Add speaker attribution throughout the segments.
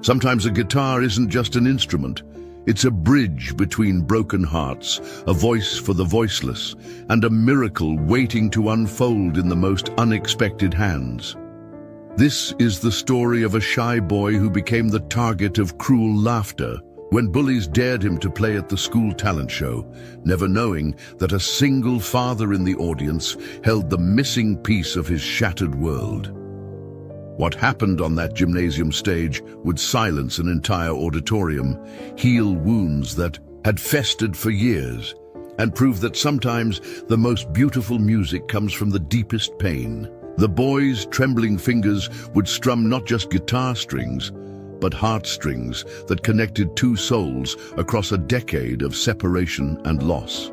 Speaker 1: Sometimes a guitar isn't just an instrument. It's a bridge between broken hearts, a voice for the voiceless, and a miracle waiting to unfold in the most unexpected hands. This is the story of a shy boy who became the target of cruel laughter when bullies dared him to play at the school talent show, never knowing that a single father in the audience held the missing piece of his shattered world. What happened on that gymnasium stage would silence an entire auditorium, heal wounds that had festered for years, and prove that sometimes the most beautiful music comes from the deepest pain. The boy's trembling fingers would strum not just guitar strings, but heartstrings that connected two souls across a decade of separation and loss.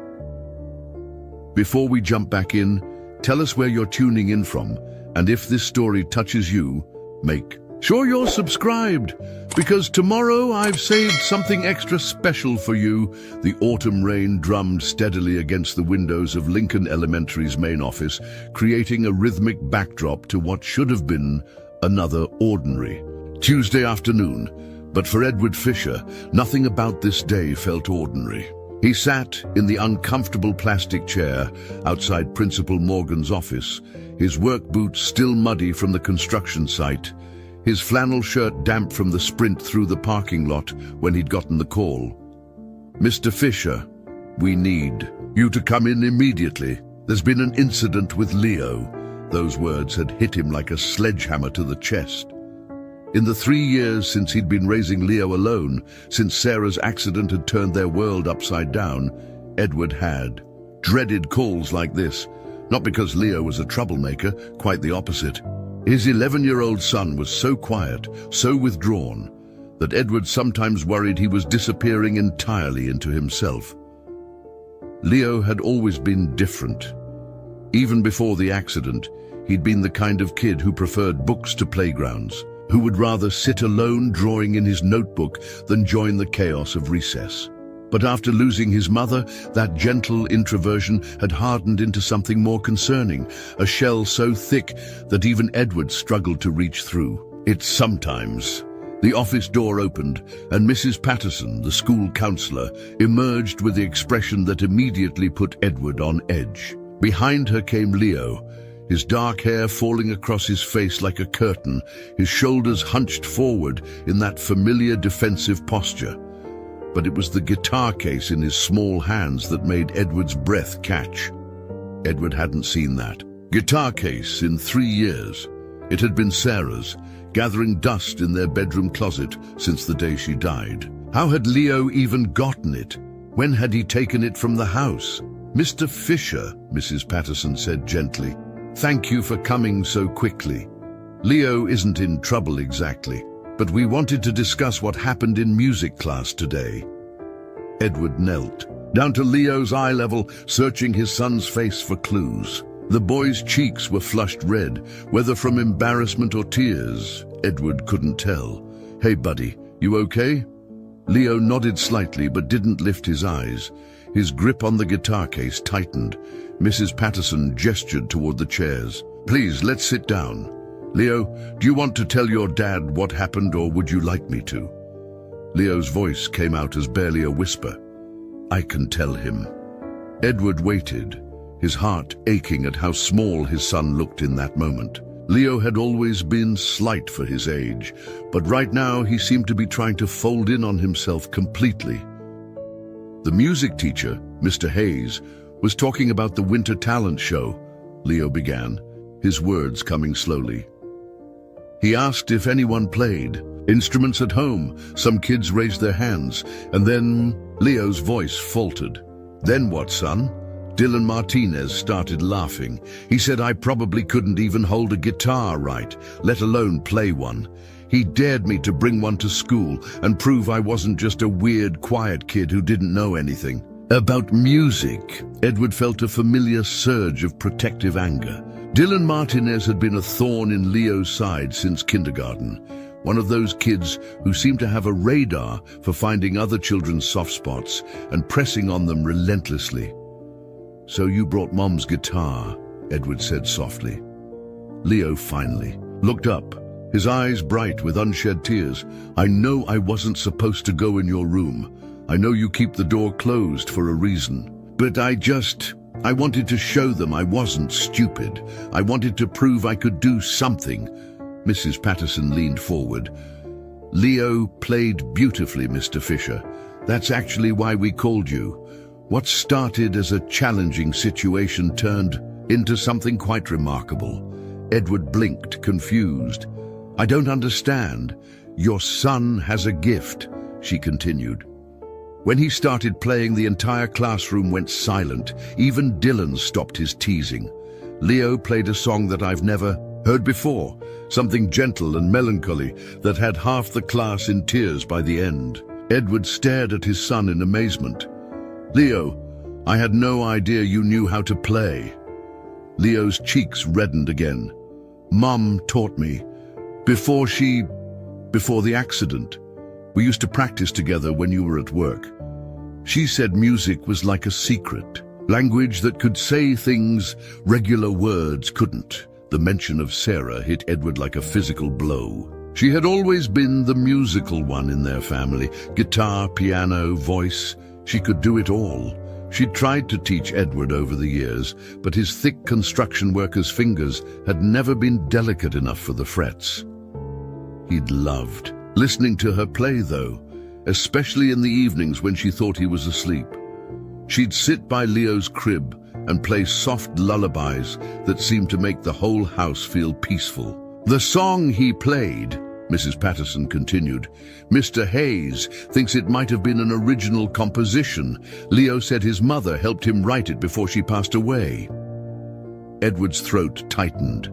Speaker 1: Before we jump back in, tell us where you're tuning in from, and if this story touches you, make sure you're subscribed, because tomorrow I've saved something extra special for you. The autumn rain drummed steadily against the windows of Lincoln Elementary's main office, creating a rhythmic backdrop to what should have been another ordinary Tuesday afternoon. But for Edward Fisher, nothing about this day felt ordinary. He sat in the uncomfortable plastic chair outside Principal Morgan's office, his work boots still muddy from the construction site, his flannel shirt damp from the sprint through the parking lot when he'd gotten the call. "Mr. Fisher, we need you to come in immediately. There's been an incident with Leo." Those words had hit him like a sledgehammer to the chest. In the 3 years since he'd been raising Leo alone, since Sarah's accident had turned their world upside down, Edward had dreaded calls like this. Not because Leo was a troublemaker, quite the opposite. His 11-year-old son was so quiet, so withdrawn, that Edward sometimes worried he was disappearing entirely into himself. Leo had always been different. Even before the accident, he'd been the kind of kid who preferred books to playgrounds, who would rather sit alone drawing in his notebook than join the chaos of recess. But after losing his mother, that gentle introversion had hardened into something more concerning, a shell so thick that even Edward struggled to reach through. Sometimes the office door opened, and Mrs. Patterson, the school counselor, emerged with the expression that immediately put Edward on edge. Behind her came Leo, his dark hair falling across his face like a curtain, his shoulders hunched forward in that familiar defensive posture. But it was the guitar case in his small hands that made Edward's breath catch. Edward hadn't seen that guitar case in 3 years. It had been Sarah's, gathering dust in their bedroom closet since the day she died. How had Leo even gotten it? When had he taken it from the house? "Mr. Fisher," Mrs. Patterson said gently, "thank you for coming so quickly. Leo isn't in trouble exactly, but we wanted to discuss what happened in music class today." Edward knelt, down to Leo's eye level, searching his son's face for clues. The boy's cheeks were flushed red, whether from embarrassment or tears, Edward couldn't tell. "Hey buddy, you okay?" Leo nodded slightly but didn't lift his eyes. His grip on the guitar case tightened. Mrs. Patterson gestured toward the chairs. "Please, let's sit down. Leo, do you want to tell your dad what happened, or would you like me to?" Leo's voice came out as barely a whisper. "I can tell him." Edward waited, his heart aching at how small his son looked in that moment. Leo had always been slight for his age, but right now he seemed to be trying to fold in on himself completely. The music teacher, Mr. Hayes, was talking about the winter talent show, Leo began, his words coming slowly. He asked if anyone played instruments at home. Some kids raised their hands, and then Leo's voice faltered. "Then what, son?" Dylan Martinez started laughing. He said I probably couldn't even hold a guitar right, let alone play one. He dared me to bring one to school and prove I wasn't just a weird, quiet kid who didn't know anything about music. Edward felt a familiar surge of protective anger. Dylan Martinez had been a thorn in Leo's side since kindergarten, one of those kids who seemed to have a radar for finding other children's soft spots and pressing on them relentlessly. "So you brought Mom's guitar," Edward said softly. Leo finally looked up, his eyes bright with unshed tears. "I know I wasn't supposed to go in your room. I know you keep the door closed for a reason. But I wanted to show them I wasn't stupid. I wanted to prove I could do something." Mrs. Patterson leaned forward. "Leo played beautifully, Mr. Fisher. That's actually why we called you. What started as a challenging situation turned into something quite remarkable." Edward blinked, confused. "I don't understand." "Your son has a gift," she continued. When he started playing, the entire classroom went silent. Even Dylan stopped his teasing. Leo played a song that I've never heard before, something gentle and melancholy that had half the class in tears by the end. Edward stared at his son in amazement. "Leo, I had no idea you knew how to play." Leo's cheeks reddened again. "Mum taught me. Before the accident. We used to practice together when you were at work. She said music was like a secret, language that could say things regular words couldn't." The mention of Sarah hit Edward like a physical blow. She had always been the musical one in their family. Guitar, piano, voice. She could do it all. She'd tried to teach Edward over the years, but his thick construction worker's fingers had never been delicate enough for the frets. He'd loved listening to her play, though, especially in the evenings when she thought he was asleep. She'd sit by Leo's crib and play soft lullabies that seemed to make the whole house feel peaceful. "The song he played," Mrs. Patterson continued, "Mr. Hayes thinks it might have been an original composition. Leo said his mother helped him write it before she passed away." Edward's throat tightened.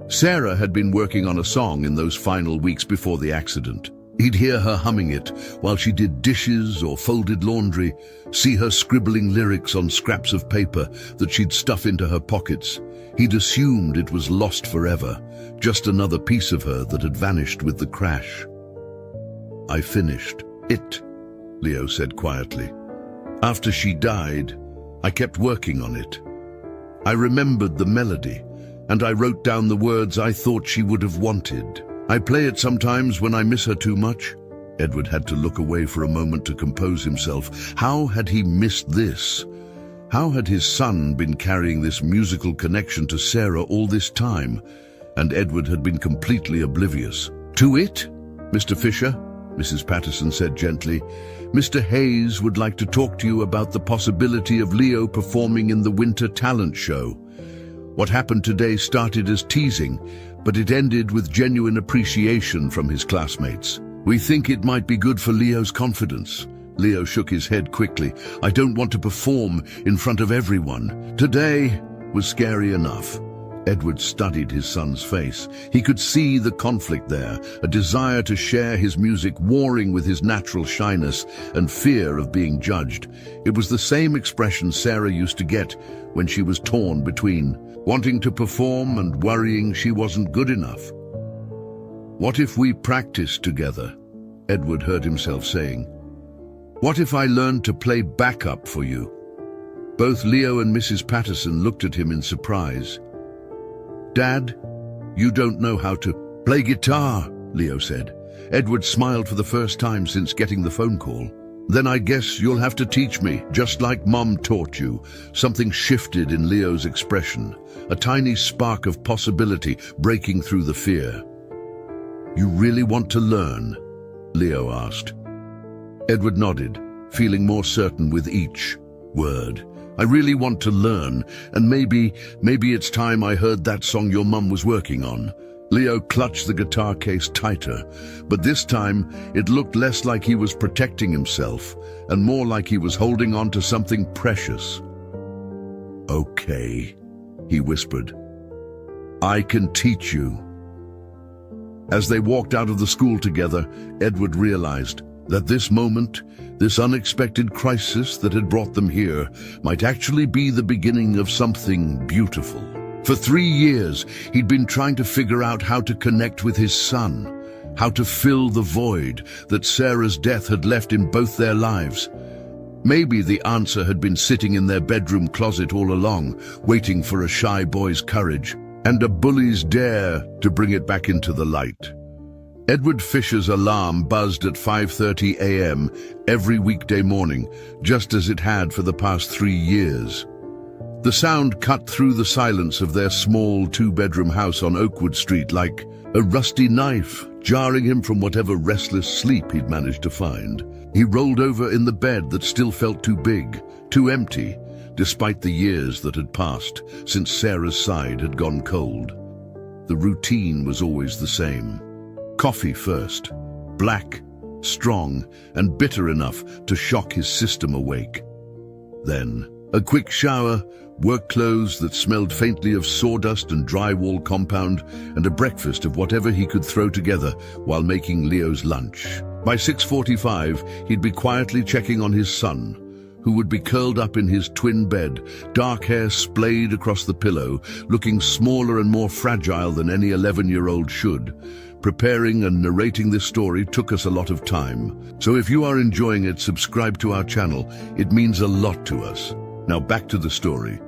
Speaker 1: Sarah had been working on a song in those final weeks before the accident. He'd hear her humming it while she did dishes or folded laundry, see her scribbling lyrics on scraps of paper that she'd stuff into her pockets. He'd assumed it was lost forever, just another piece of her that had vanished with the crash. "I finished it," Leo said quietly. "After she died, I kept working on it. I remembered the melody, and I wrote down the words I thought she would have wanted. I play it sometimes when I miss her too much." Edward had to look away for a moment to compose himself. How had he missed this? How had his son been carrying this musical connection to Sarah all this time? And Edward had been completely oblivious. "To it, Mr. Fisher," Mrs. Patterson said gently. "Mr. Hayes would like to talk to you about the possibility of Leo performing in the Winter Talent Show. What happened today started as teasing, but it ended with genuine appreciation from his classmates. We think it might be good for Leo's confidence." Leo shook his head quickly. "I don't want to perform in front of everyone. Today was scary enough." Edward studied his son's face. He could see the conflict there, a desire to share his music warring with his natural shyness and fear of being judged. It was the same expression Sarah used to get when she was torn between wanting to perform and worrying she wasn't good enough. "What if we practiced together?" Edward heard himself saying. "What if I learned to play backup for you?" Both Leo and Mrs. Patterson looked at him in surprise. "Dad, you don't know how to play guitar," Leo said. Edward smiled for the first time since getting the phone call. "Then I guess you'll have to teach me, just like Mom taught you." Something shifted in Leo's expression, a tiny spark of possibility breaking through the fear. "You really want to learn?" Leo asked. Edward nodded, feeling more certain with each word. "I really want to learn, and maybe it's time I heard that song your mum was working on." Leo clutched the guitar case tighter, but this time it looked less like he was protecting himself and more like he was holding on to something precious. "Okay," he whispered. "I can teach you." As they walked out of the school together, Edward realized that this moment, this unexpected crisis that had brought them here, might actually be the beginning of something beautiful. For 3 years, he'd been trying to figure out how to connect with his son, how to fill the void that Sarah's death had left in both their lives. Maybe the answer had been sitting in their bedroom closet all along, waiting for a shy boy's courage. and a bully's dare to bring it back into the light. Edward Fisher's alarm buzzed at 5:30 a.m. every weekday morning, just as it had for the past 3 years. The sound cut through the silence of their small 2-bedroom house on Oakwood Street like a rusty knife, jarring him from whatever restless sleep he'd managed to find. He rolled over in the bed that still felt too big, too empty, despite the years that had passed since Sarah's side had gone cold. The routine was always the same. Coffee first, black, strong, and bitter enough to shock his system awake. Then, a quick shower, work clothes that smelled faintly of sawdust and drywall compound, and a breakfast of whatever he could throw together while making Leo's lunch. By 6:45, he'd be quietly checking on his son, who would be curled up in his twin bed, dark hair splayed across the pillow, looking smaller and more fragile than any 11-year-old should. Preparing and narrating this story took us a lot of time, so if you are enjoying it, subscribe to our channel. It means a lot to us. Now back to the story.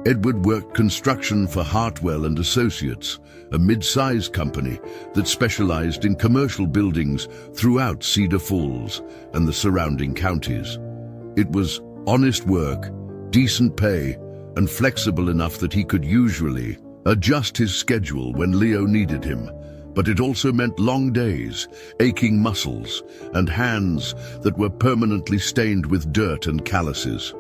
Speaker 1: Edward worked construction for Hartwell and Associates, a mid-sized company that specialized in commercial buildings throughout Cedar Falls and the surrounding counties. It was honest work, decent pay, and flexible enough that he could usually adjust his schedule when Leo needed him. But it also meant long days, aching muscles, and hands that were permanently stained with dirt and calluses.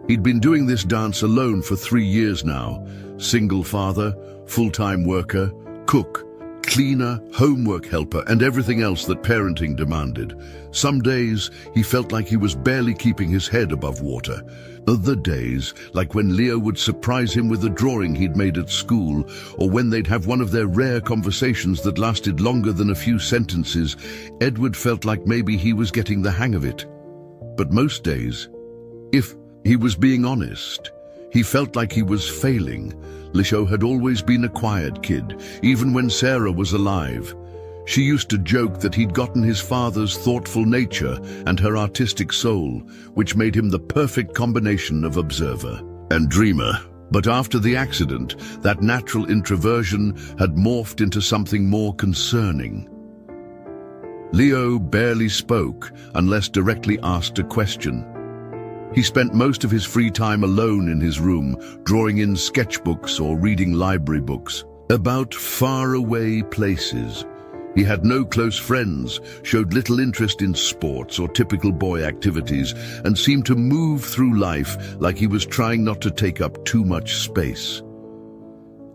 Speaker 1: He'd been doing this dance alone for 3 years now. Single father, full-time worker, cook, cleaner, homework helper, and everything else that parenting demanded. Some days, he felt like he was barely keeping his head above water. Other days, like when Leo would surprise him with a drawing he'd made at school, or when they'd have one of their rare conversations that lasted longer than a few sentences, Edward felt like maybe he was getting the hang of it. But most days, if he was being honest, he felt like he was failing. Leo had always been a quiet kid, even when Sarah was alive. She used to joke that he'd gotten his father's thoughtful nature and her artistic soul, which made him the perfect combination of observer and dreamer. But after the accident, that natural introversion had morphed into something more concerning. Leo barely spoke unless directly asked a question. He spent most of his free time alone in his room, drawing in sketchbooks or reading library books about faraway places. He had no close friends, showed little interest in sports or typical boy activities, and seemed to move through life like he was trying not to take up too much space.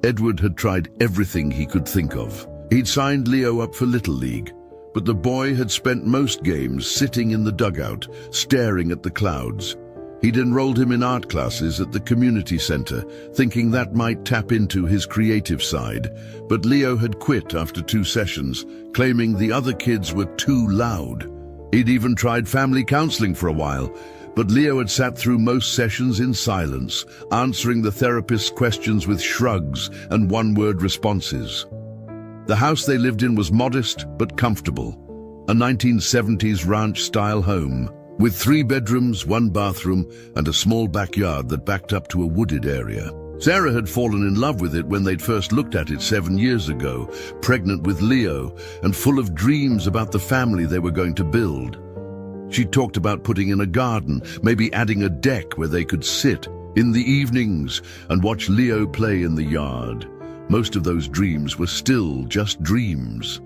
Speaker 1: Edward had tried everything he could think of. He'd signed Leo up for Little League, but the boy had spent most games sitting in the dugout, staring at the clouds. He'd enrolled him in art classes at the community center, thinking that might tap into his creative side. But Leo had quit after 2 sessions, claiming the other kids were too loud. He'd even tried family counseling for a while, but Leo had sat through most sessions in silence, answering the therapist's questions with shrugs and one-word responses. The house they lived in was modest but comfortable, a 1970s ranch-style home, with 3 bedrooms, 1 bathroom, and a small backyard that backed up to a wooded area. Sarah had fallen in love with it when they'd first looked at it 7 years ago, pregnant with Leo and full of dreams about the family they were going to build. She talked about putting in a garden, maybe adding a deck where they could sit in the evenings and watch Leo play in the yard. Most of those dreams were still just dreams.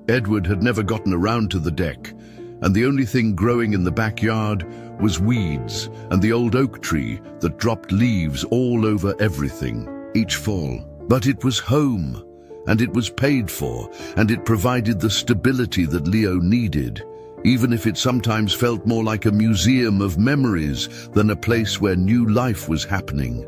Speaker 1: Edward had never gotten around to the deck, and the only thing growing in the backyard was weeds and the old oak tree that dropped leaves all over everything each fall. But it was home, and it was paid for, and it provided the stability that Leo needed, even if it sometimes felt more like a museum of memories than a place where new life was happening.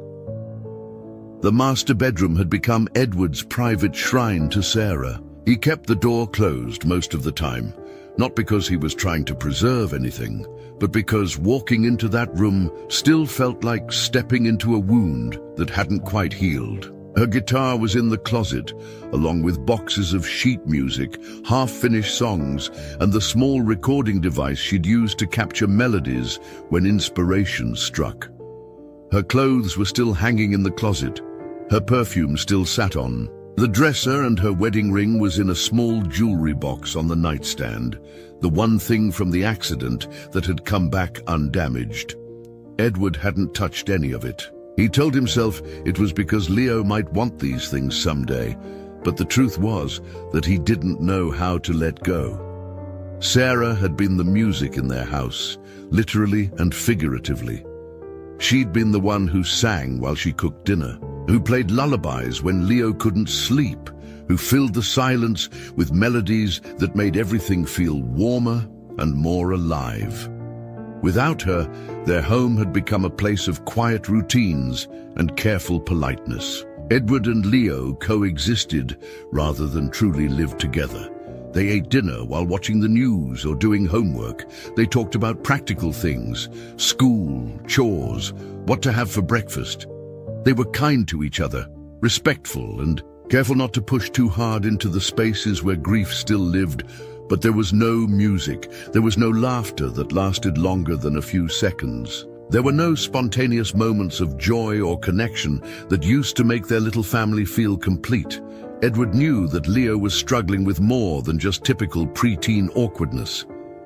Speaker 1: The master bedroom had become Edward's private shrine to Sarah. He kept the door closed most of the time, not because he was trying to preserve anything, but because walking into that room still felt like stepping into a wound that hadn't quite healed. Her guitar was in the closet, along with boxes of sheet music, half-finished songs, and the small recording device she'd used to capture melodies when inspiration struck. Her clothes were still hanging in the closet, Her perfume still sat on. The dresser and her wedding ring was in a small jewelry box on the nightstand, the one thing from the accident that had come back undamaged. Edward hadn't touched any of it. He told himself it was because Leo might want these things someday, but the truth was that he didn't know how to let go. Sarah had been the music in their house, literally and figuratively. She'd been the one who sang while she cooked dinner, who played lullabies when Leo couldn't sleep, who filled the silence with melodies that made everything feel warmer and more alive. Without her, their home had become a place of quiet routines and careful politeness. Edward and Leo coexisted rather than truly lived together. They ate dinner while watching the news or doing homework. They talked about practical things, school, chores, what to have for breakfast. They were kind to each other, respectful and careful not to push too hard into the spaces where grief still lived. But there was no music, there was no laughter that lasted longer than a few seconds. There were no spontaneous moments of joy or connection that used to make their little family feel complete. Edward knew that Leo was struggling with more than just typical preteen awkwardness.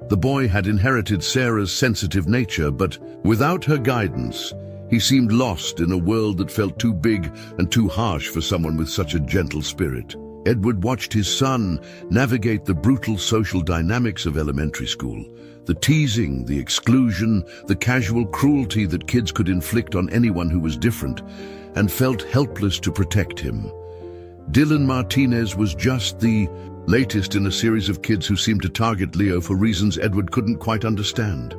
Speaker 1: The boy had inherited Sarah's sensitive nature, but without her guidance, he seemed lost in a world that felt too big and too harsh for someone with such a gentle spirit. Edward watched his son navigate the brutal social dynamics of elementary school, the teasing, the exclusion, the casual cruelty that kids could inflict on anyone who was different, and felt helpless to protect him. Dylan Martinez was just the latest in a series of kids who seemed to target Leo for reasons Edward couldn't quite understand.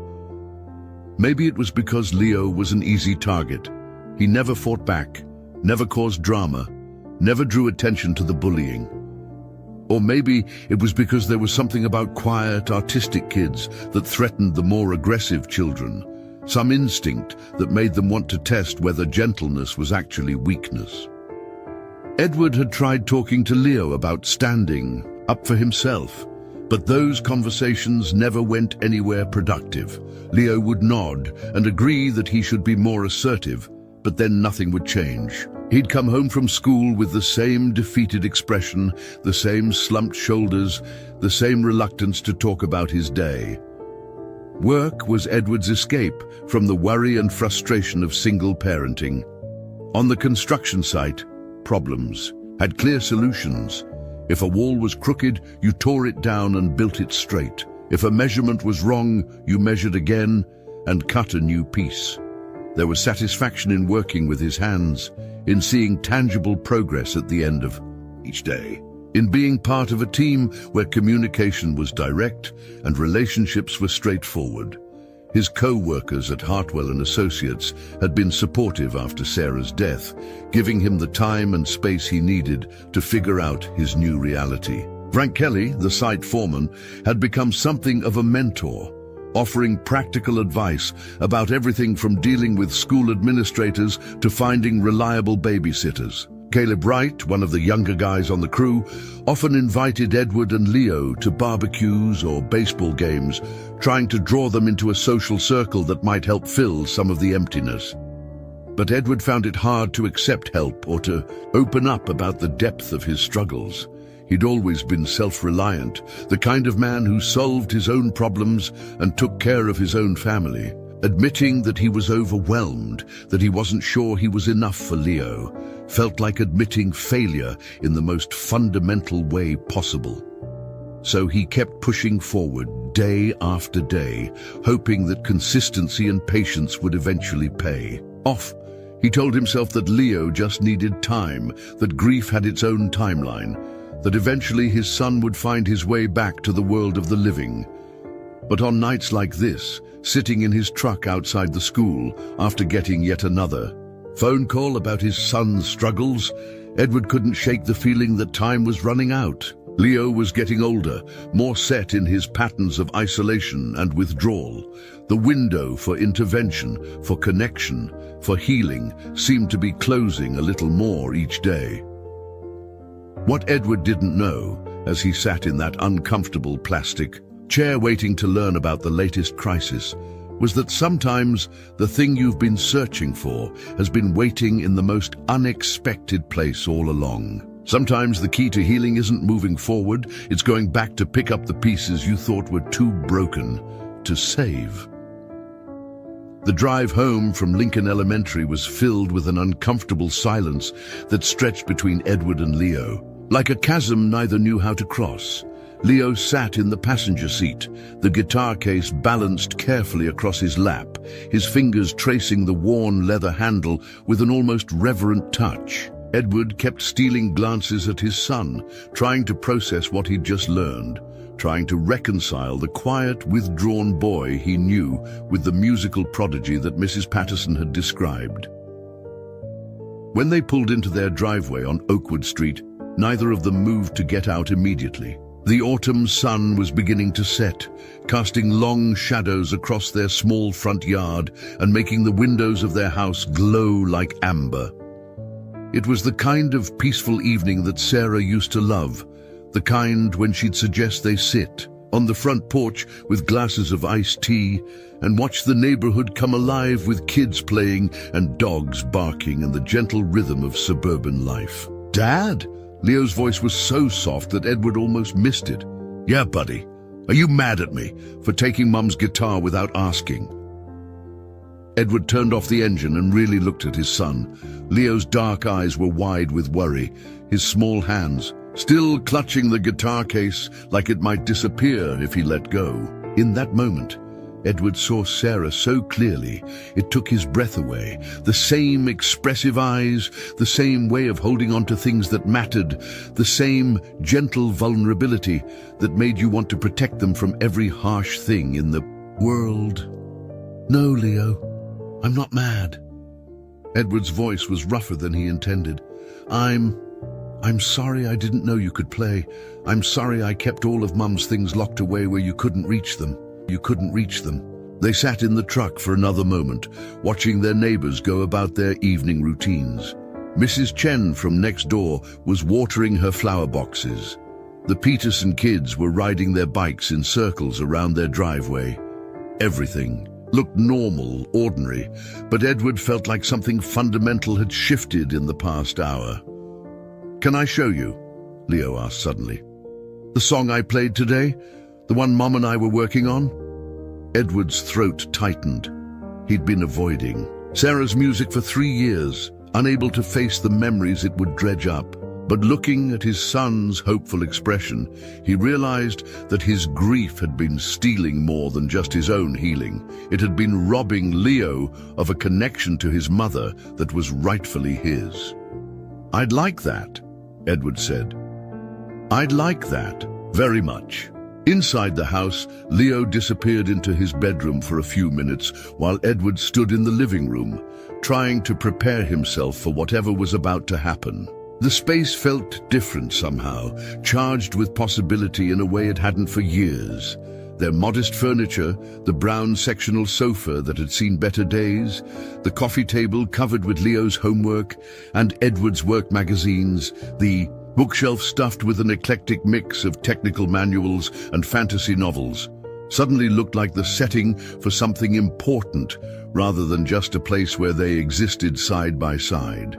Speaker 1: Maybe it was because Leo was an easy target. He never fought back, never caused drama, never drew attention to the bullying. Or maybe it was because there was something about quiet, artistic kids that threatened the more aggressive children, some instinct that made them want to test whether gentleness was actually weakness. Edward had tried talking to Leo about standing up for himself, but those conversations never went anywhere productive. Leo would nod and agree that he should be more assertive, but then nothing would change. He'd come home from school with the same defeated expression, the same slumped shoulders, the same reluctance to talk about his day. Work was Edward's escape from the worry and frustration of single parenting. On the construction site, problems had clear solutions. If a wall was crooked, you tore it down and built it straight. If a measurement was wrong, you measured again and cut a new piece. There was satisfaction in working with his hands, in seeing tangible progress at the end of each day, in being part of a team where communication was direct and relationships were straightforward. His co-workers at Hartwell and Associates had been supportive after Sarah's death, giving him the time and space he needed to figure out his new reality. Frank Kelly, the site foreman, had become something of a mentor, offering practical advice about everything from dealing with school administrators to finding reliable babysitters. Caleb Wright, one of the younger guys on the crew, often invited Edward and Leo to barbecues or baseball games, trying to draw them into a social circle that might help fill some of the emptiness. But Edward found it hard to accept help or to open up about the depth of his struggles. He'd always been self-reliant, the kind of man who solved his own problems and took care of his own family. Admitting that he was overwhelmed, that he wasn't sure he was enough for Leo, felt like admitting failure in the most fundamental way possible. So he kept pushing forward day after day, hoping that consistency and patience would eventually pay off. He told himself that Leo just needed time, that grief had its own timeline, that eventually his son would find his way back to the world of the living. But on nights like this, sitting in his truck outside the school after getting yet another phone call about his son's struggles, Edward couldn't shake the feeling that time was running out. Leo was getting older, more set in his patterns of isolation and withdrawal. The window for intervention, for connection, for healing seemed to be closing a little more each day. What Edward didn't know, as he sat in that uncomfortable plastic chair waiting to learn about the latest crisis, was that sometimes the thing you've been searching for has been waiting in the most unexpected place all along. Sometimes the key to healing isn't moving forward, it's going back to pick up the pieces you thought were too broken to save. The drive home from Lincoln Elementary was filled with an uncomfortable silence that stretched between Edward and Leo. Like a chasm neither knew how to cross. Leo sat in the passenger seat, the guitar case balanced carefully across his lap, his fingers tracing the worn leather handle with an almost reverent touch. Edward kept stealing glances at his son, trying to process what he'd just learned, trying to reconcile the quiet, withdrawn boy he knew with the musical prodigy that Mrs. Patterson had described. When they pulled into their driveway on Oakwood Street, neither of them moved to get out immediately. The autumn sun was beginning to set, casting long shadows across their small front yard and making the windows of their house glow like amber. It was the kind of peaceful evening that Sarah used to love, the kind when she'd suggest they sit on the front porch with glasses of iced tea and watch the neighborhood come alive with kids playing and dogs barking and the gentle rhythm of suburban life. "Dad?" Leo's voice was so soft that Edward almost missed it. "Yeah, buddy. Are you mad at me for taking Mum's guitar without asking?" Edward turned off the engine and really looked at his son. Leo's dark eyes were wide with worry, his small hands still clutching the guitar case like it might disappear if he let go. In that moment, Edward saw Sarah so clearly, it took his breath away. The same expressive eyes, the same way of holding on to things that mattered, the same gentle vulnerability that made you want to protect them from every harsh thing in the world. "No, Leo, I'm not mad." Edward's voice was rougher than he intended. I'm sorry I didn't know you could play. I'm sorry I kept all of Mum's things locked away where you couldn't reach them. They sat in the truck for another moment, watching their neighbors go about their evening routines. Mrs. Chen from next door was watering her flower boxes. The Peterson kids were riding their bikes in circles around their driveway. Everything looked normal, ordinary, but Edward felt like something fundamental had shifted in the past hour. "Can I show you?" Leo asked suddenly. "The song I played today? The one Mom and I were working on?" Edward's throat tightened. He'd been avoiding Sarah's music for 3 years, unable to face the memories it would dredge up. But looking at his son's hopeful expression, he realized that his grief had been stealing more than just his own healing. It had been robbing Leo of a connection to his mother that was rightfully his. "I'd like that," Edward said. "I'd like that, very much." Inside the house, Leo disappeared into his bedroom for a few minutes while Edward stood in the living room, trying to prepare himself for whatever was about to happen. The space felt different somehow, charged with possibility in a way it hadn't for years. Their modest furniture, the brown sectional sofa that had seen better days, the coffee table covered with Leo's homework and Edward's work magazines, the bookshelf stuffed with an eclectic mix of technical manuals and fantasy novels, suddenly looked like the setting for something important rather than just a place where they existed side by side.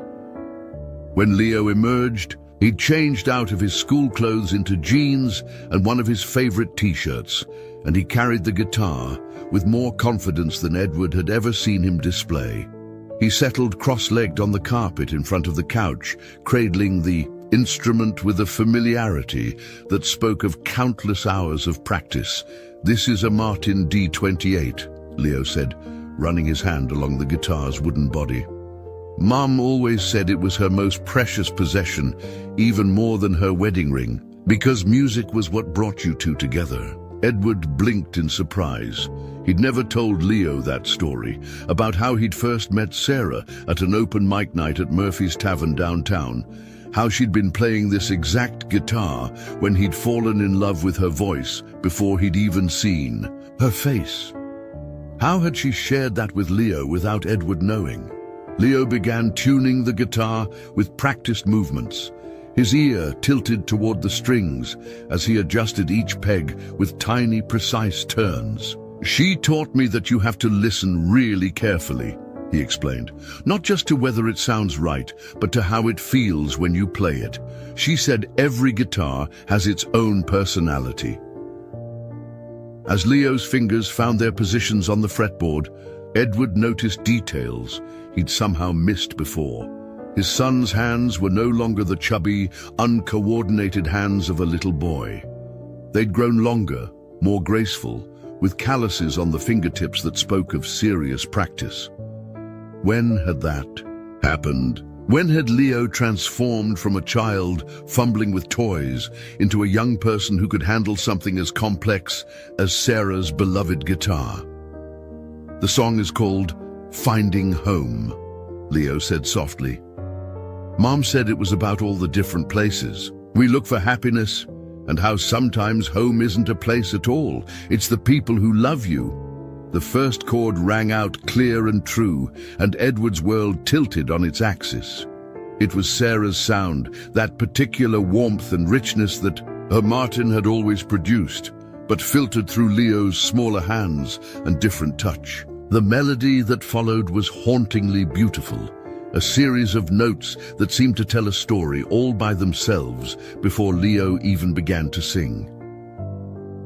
Speaker 1: When Leo emerged, he'd changed out of his school clothes into jeans and one of his favorite t-shirts, and he carried the guitar with more confidence than Edward had ever seen him display. He settled cross-legged on the carpet in front of the couch, cradling the instrument with a familiarity that spoke of countless hours of practice. "This is a Martin D28, Leo said, running his hand along the guitar's wooden body. "Mum always said it was her most precious possession, even more than her wedding ring, because music was what brought you two together." Edward blinked in surprise. He'd never told Leo that story, about how he'd first met Sarah at an open mic night at Murphy's Tavern downtown, how she'd been playing this exact guitar when he'd fallen in love with her voice before he'd even seen her face. How had she shared that with Leo without Edward knowing? Leo began tuning the guitar with practiced movements, his ear tilted toward the strings as he adjusted each peg with tiny, precise turns. She taught me that you have to listen really carefully, he explained. Not just to whether it sounds right, but to how it feels when you play it. She said every guitar has its own personality. As Leo's fingers found their positions on the fretboard, Edward noticed details he'd somehow missed before. His son's hands were no longer the chubby, uncoordinated hands of a little boy. They'd grown longer, more graceful, with calluses on the fingertips that spoke of serious practice. When had that happened? When had Leo transformed from a child fumbling with toys into a young person who could handle something as complex as Sarah's beloved guitar? The song is called Finding Home, Leo said softly. Mom said it was about all the different places we look for happiness, and how sometimes home isn't a place at all. It's the people who love you. The first chord rang out clear and true, and Edward's world tilted on its axis. It was Sarah's sound, that particular warmth and richness that her Martin had always produced, but filtered through Leo's smaller hands and different touch. The melody that followed was hauntingly beautiful, a series of notes that seemed to tell a story all by themselves before Leo even began to sing.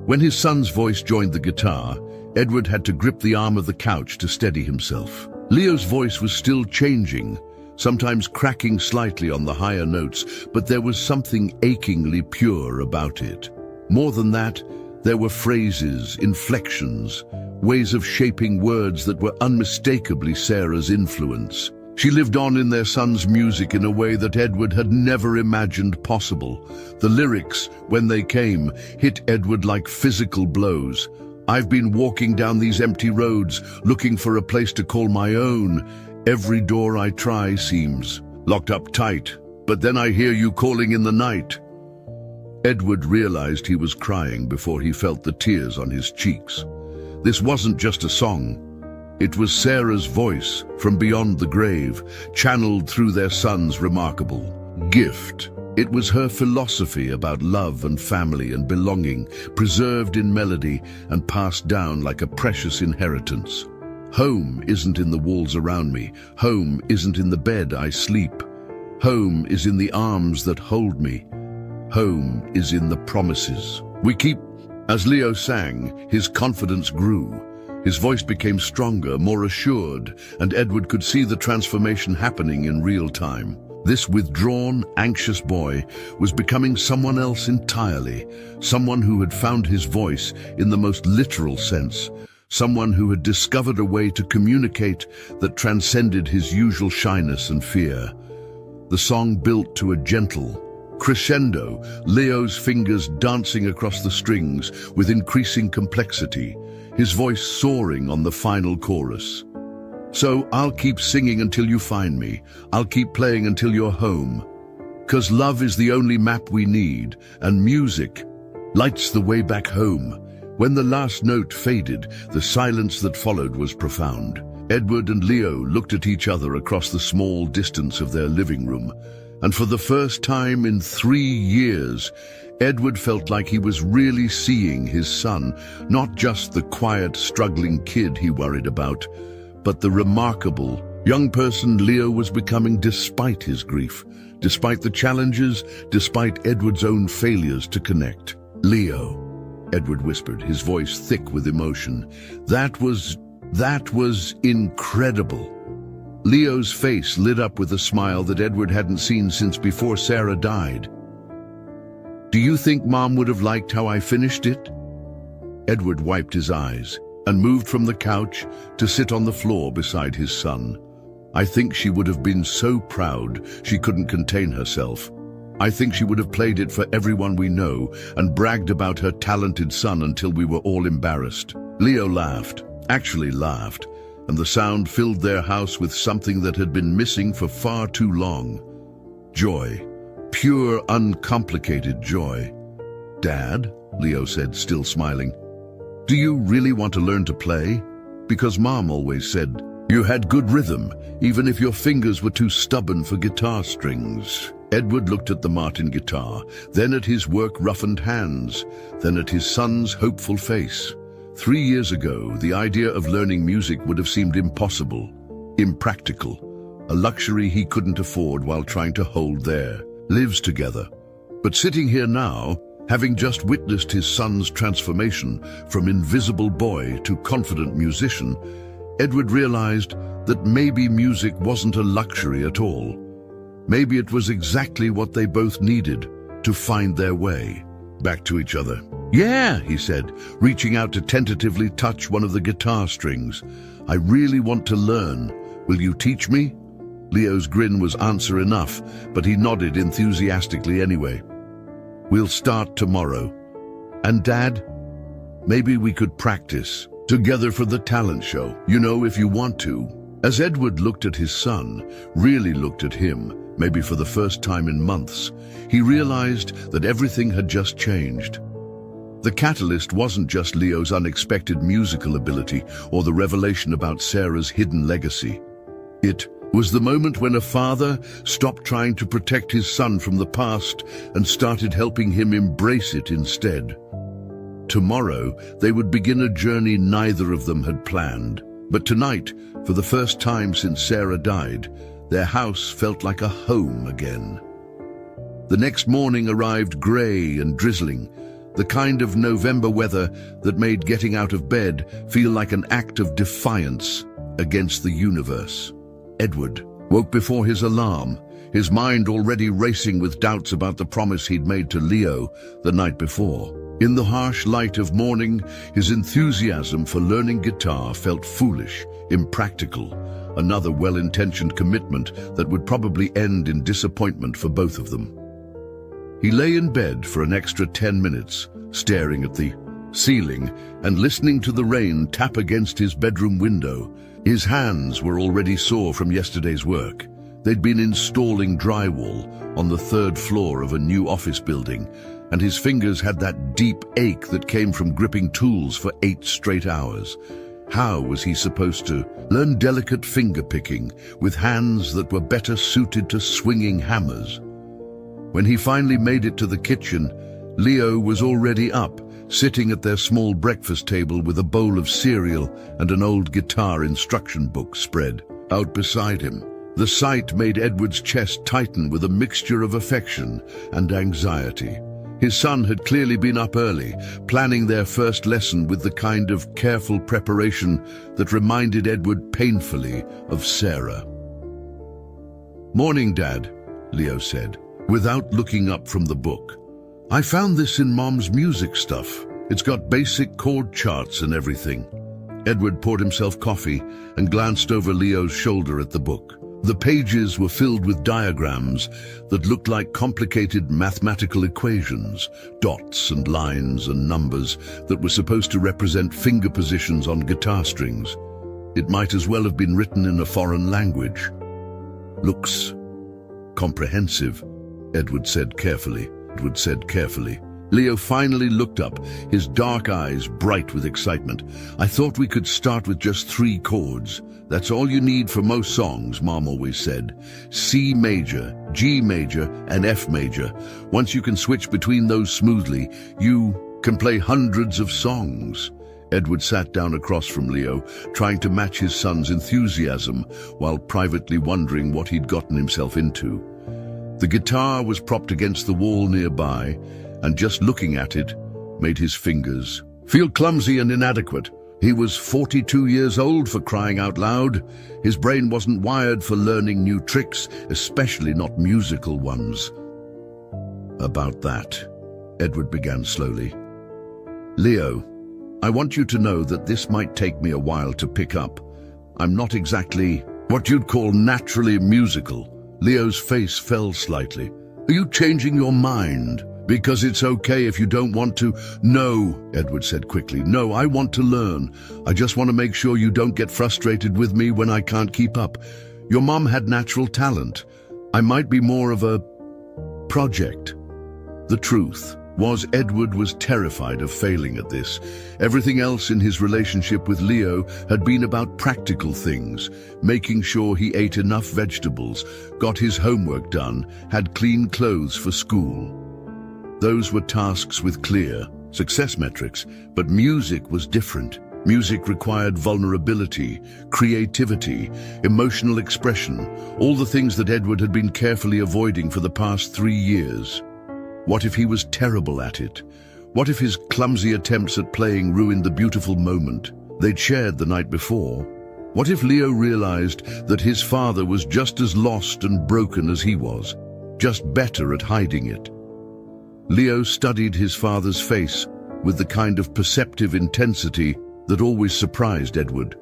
Speaker 1: When his son's voice joined the guitar, Edward had to grip the arm of the couch to steady himself. Leo's voice was still changing, sometimes cracking slightly on the higher notes, but there was something achingly pure about it. More than that, there were phrases, inflections, ways of shaping words that were unmistakably Sarah's influence. She lived on in their son's music in a way that Edward had never imagined possible. The lyrics, when they came, hit Edward like physical blows. I've been walking down these empty roads, looking for a place to call my own. Every door I try seems locked up tight, but then I hear you calling in the night. Edward realized he was crying before he felt the tears on his cheeks. This wasn't just a song. It was Sarah's voice from beyond the grave, channeled through their son's remarkable gift. It was her philosophy about love and family and belonging, preserved in melody and passed down like a precious inheritance. Home isn't in the walls around me. Home isn't in the bed I sleep. Home is in the arms that hold me. Home is in the promises we keep. As Leo sang, his confidence grew. His voice became stronger, more assured, and Edward could see the transformation happening in real time. This withdrawn, anxious boy was becoming someone else entirely, someone who had found his voice in the most literal sense, someone who had discovered a way to communicate that transcended his usual shyness and fear. The song built to a gentle crescendo, Leo's fingers dancing across the strings with increasing complexity, his voice soaring on the final chorus. So I'll keep singing until you find me. I'll keep playing until you're home. 'Cause love is the only map we need, and music lights the way back home. When the last note faded, the silence that followed was profound. Edward and Leo looked at each other across the small distance of their living room, and for the first time in 3 years, Edward felt like he was really seeing his son, not just the quiet, struggling kid he worried about, but the remarkable young person Leo was becoming despite his grief, despite the challenges, despite Edward's own failures to connect. Leo, Edward whispered, his voice thick with emotion. That was incredible. Leo's face lit up with a smile that Edward hadn't seen since before Sarah died. Do you think Mom would have liked how I finished it? Edward wiped his eyes and moved from the couch to sit on the floor beside his son. I think she would have been so proud she couldn't contain herself. I think she would have played it for everyone we know and bragged about her talented son until we were all embarrassed. Leo laughed, actually laughed, and the sound filled their house with something that had been missing for far too long. Joy. Pure, uncomplicated joy. Dad, Leo said, still smiling, do you really want to learn to play? Because Mom always said you had good rhythm, even if your fingers were too stubborn for guitar strings. Edward looked at the Martin guitar, then at his work-roughened hands, then at his son's hopeful face. 3 years ago, the idea of learning music would have seemed impossible, impractical, a luxury he couldn't afford while trying to hold their lives together. But sitting here now, having just witnessed his son's transformation from invisible boy to confident musician, Edward realized that maybe music wasn't a luxury at all. Maybe it was exactly what they both needed to find their way back to each other. "Yeah," he said, reaching out to tentatively touch one of the guitar strings. "I really want to learn. Will you teach me?" Leo's grin was answer enough, but he nodded enthusiastically anyway. "We'll start tomorrow. And Dad, maybe we could practice together for the talent show, if you want to." As Edward looked at his son, really looked at him, maybe for the first time in months, he realized that everything had just changed. The catalyst wasn't just Leo's unexpected musical ability or the revelation about Sarah's hidden legacy. It was the moment when a father stopped trying to protect his son from the past and started helping him embrace it instead. Tomorrow, they would begin a journey neither of them had planned. But tonight, for the first time since Sarah died, their house felt like a home again. The next morning arrived grey and drizzling, the kind of November weather that made getting out of bed feel like an act of defiance against the universe. Edward woke before his alarm, his mind already racing with doubts about the promise he'd made to Leo the night before. In the harsh light of morning, his enthusiasm for learning guitar felt foolish, impractical, another well-intentioned commitment that would probably end in disappointment for both of them. He lay in bed for an extra 10 minutes, staring at the ceiling and listening to the rain tap against his bedroom window. His hands were already sore from yesterday's work. They'd been installing drywall on the 3rd floor of a new office building, and his fingers had that deep ache that came from gripping tools for 8 straight hours. How was he supposed to learn delicate finger-picking with hands that were better suited to swinging hammers? When he finally made it to the kitchen, Leo was already up, sitting at their small breakfast table with a bowl of cereal and an old guitar instruction book spread out beside him. The sight made Edward's chest tighten with a mixture of affection and anxiety. His son had clearly been up early, planning their first lesson with the kind of careful preparation that reminded Edward painfully of Sarah. "Morning, Dad," Leo said, without looking up from the book. "I found this in Mom's music stuff. It's got basic chord charts and everything." Edward poured himself coffee and glanced over Leo's shoulder at the book. The pages were filled with diagrams that looked like complicated mathematical equations, dots and lines and numbers that were supposed to represent finger positions on guitar strings. It might as well have been written in a foreign language. "Looks comprehensive," Edward said carefully. Leo finally looked up, his dark eyes bright with excitement. "I thought we could start with just 3 chords. That's all you need for most songs, Mom always said. C major, G major, and F major. Once you can switch between those smoothly, you can play hundreds of songs." Edward sat down across from Leo, trying to match his son's enthusiasm while privately wondering what he'd gotten himself into. The guitar was propped against the wall nearby, and just looking at it made his fingers feel clumsy and inadequate. He was 42 years old, for crying out loud. His brain wasn't wired for learning new tricks, especially not musical ones. "About that," Edward began slowly. "Leo, I want you to know that this might take me a while to pick up. I'm not exactly what you'd call naturally musical." Leo's face fell slightly. "Are you changing your mind? Because it's okay if you don't want to." "No," Edward said quickly. "No, I want to learn. I just want to make sure you don't get frustrated with me when I can't keep up. Your mom had natural talent. I might be more of a project." The truth was Edward was terrified of failing at this. Everything else in his relationship with Leo had been about practical things, making sure he ate enough vegetables, got his homework done, had clean clothes for school. Those were tasks with clear, success metrics, but music was different. Music required vulnerability, creativity, emotional expression, all the things that Edward had been carefully avoiding for the past 3 years. What if he was terrible at it? What if his clumsy attempts at playing ruined the beautiful moment they'd shared the night before? What if Leo realized that his father was just as lost and broken as he was, just better at hiding it? Leo studied his father's face with the kind of perceptive intensity that always surprised Edward.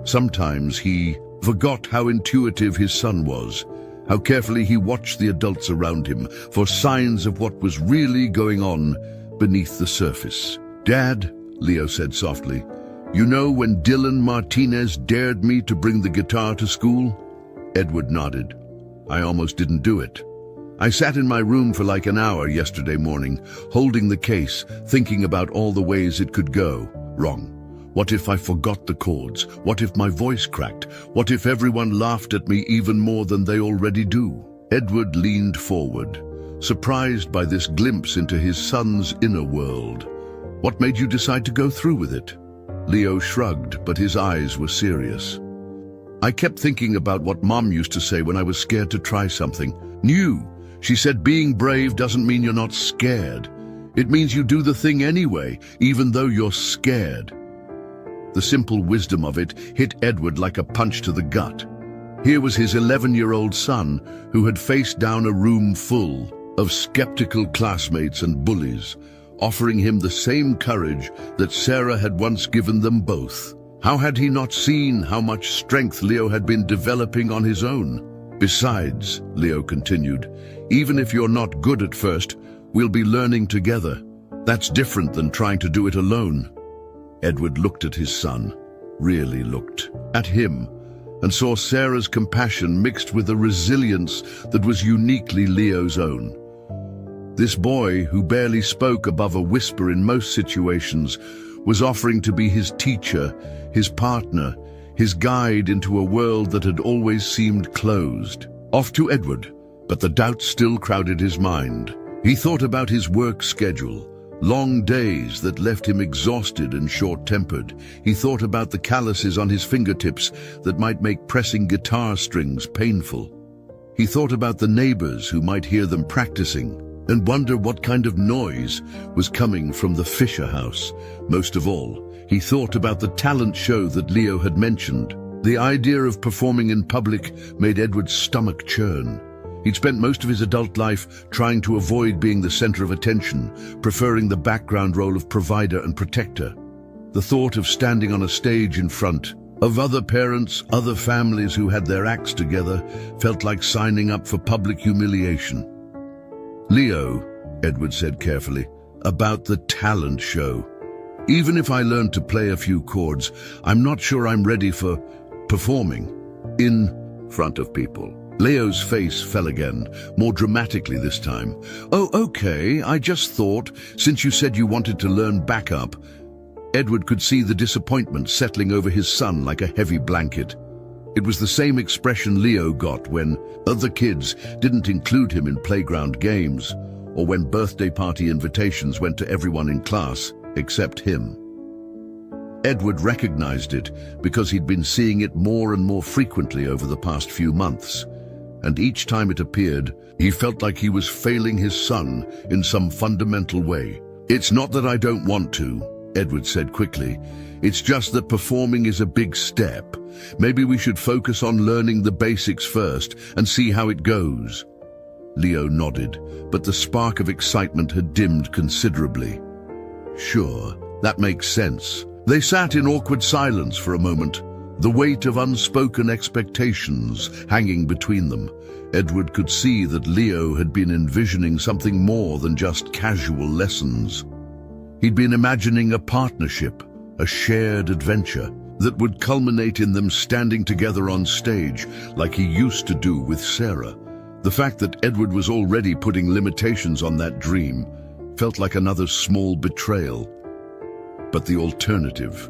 Speaker 1: Sometimes he forgot how intuitive his son was, how carefully he watched the adults around him for signs of what was really going on beneath the surface. "Dad," Leo said softly, "you know when Dylan Martinez dared me to bring the guitar to school?" Edward nodded. "I almost didn't do it. I sat in my room for like an hour yesterday morning, holding the case, thinking about all the ways it could go wrong. What if I forgot the chords? What if my voice cracked? What if everyone laughed at me even more than they already do?" Edward leaned forward, surprised by this glimpse into his son's inner world. "What made you decide to go through with it?" Leo shrugged, but his eyes were serious. "I kept thinking about what Mom used to say when I was scared to try something new. She said being brave doesn't mean you're not scared. It means you do the thing anyway, even though you're scared." The simple wisdom of it hit Edward like a punch to the gut. Here was his 11-year-old son who had faced down a room full of skeptical classmates and bullies, offering him the same courage that Sarah had once given them both. How had he not seen how much strength Leo had been developing on his own? "Besides," Leo continued, "even if you're not good at first, we'll be learning together. That's different than trying to do it alone." Edward looked at his son, really looked at him, and saw Sarah's compassion mixed with a resilience that was uniquely Leo's own. This boy, who barely spoke above a whisper in most situations, was offering to be his teacher, his partner, his guide into a world that had always seemed closed. Off to Edward, but the doubt still crowded his mind. He thought about his work schedule, long days that left him exhausted and short-tempered. He thought about the calluses on his fingertips that might make pressing guitar strings painful. He thought about the neighbors who might hear them practicing and wonder what kind of noise was coming from the Fisher house. Most of all, he thought about the talent show that Leo had mentioned. The idea of performing in public made Edward's stomach churn. He'd spent most of his adult life trying to avoid being the center of attention, preferring the background role of provider and protector. The thought of standing on a stage in front of other parents, other families who had their acts together, felt like signing up for public humiliation. "Leo," Edward said carefully, "about the talent show. Even if I learned to play a few chords, I'm not sure I'm ready for performing in front of people." Leo's face fell again, more dramatically this time. "Oh, okay, I just thought, since you said you wanted to learn backup." Edward could see the disappointment settling over his son like a heavy blanket. It was the same expression Leo got when other kids didn't include him in playground games, or when birthday party invitations went to everyone in class except him. Edward recognized it because he'd been seeing it more and more frequently over the past few months. And each time it appeared, he felt like he was failing his son in some fundamental way. "It's not that I don't want to," Edward said quickly. "It's just that performing is a big step. Maybe we should focus on learning the basics first and see how it goes." Leo nodded, but the spark of excitement had dimmed considerably. "Sure, that makes sense." They sat in awkward silence for a moment, the weight of unspoken expectations hanging between them. Edward could see that Leo had been envisioning something more than just casual lessons. He'd been imagining a partnership, a shared adventure, that would culminate in them standing together on stage like he used to do with Sarah. The fact that Edward was already putting limitations on that dream felt like another small betrayal. But the alternative,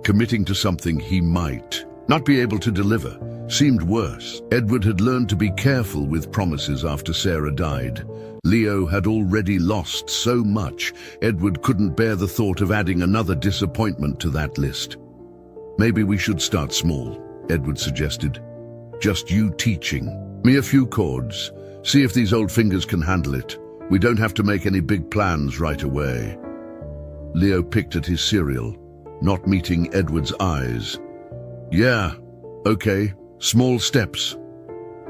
Speaker 1: committing to something he might not be able to deliver, seemed worse. Edward had learned to be careful with promises after Sarah died. Leo had already lost so much, Edward couldn't bear the thought of adding another disappointment to that list. "Maybe we should start small," Edward suggested. "Just you teaching me a few chords. See if these old fingers can handle it. We don't have to make any big plans right away." Leo picked at his cereal, not meeting Edward's eyes. "Yeah, okay, small steps."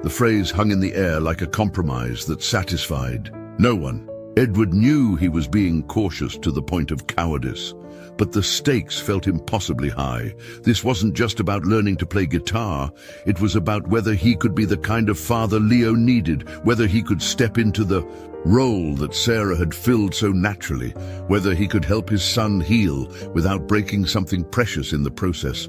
Speaker 1: The phrase hung in the air like a compromise that satisfied no one. Edward knew he was being cautious to the point of cowardice, but the stakes felt impossibly high. This wasn't just about learning to play guitar, it was about whether he could be the kind of father Leo needed, whether he could step into the role that Sarah had filled so naturally, whether he could help his son heal without breaking something precious in the process.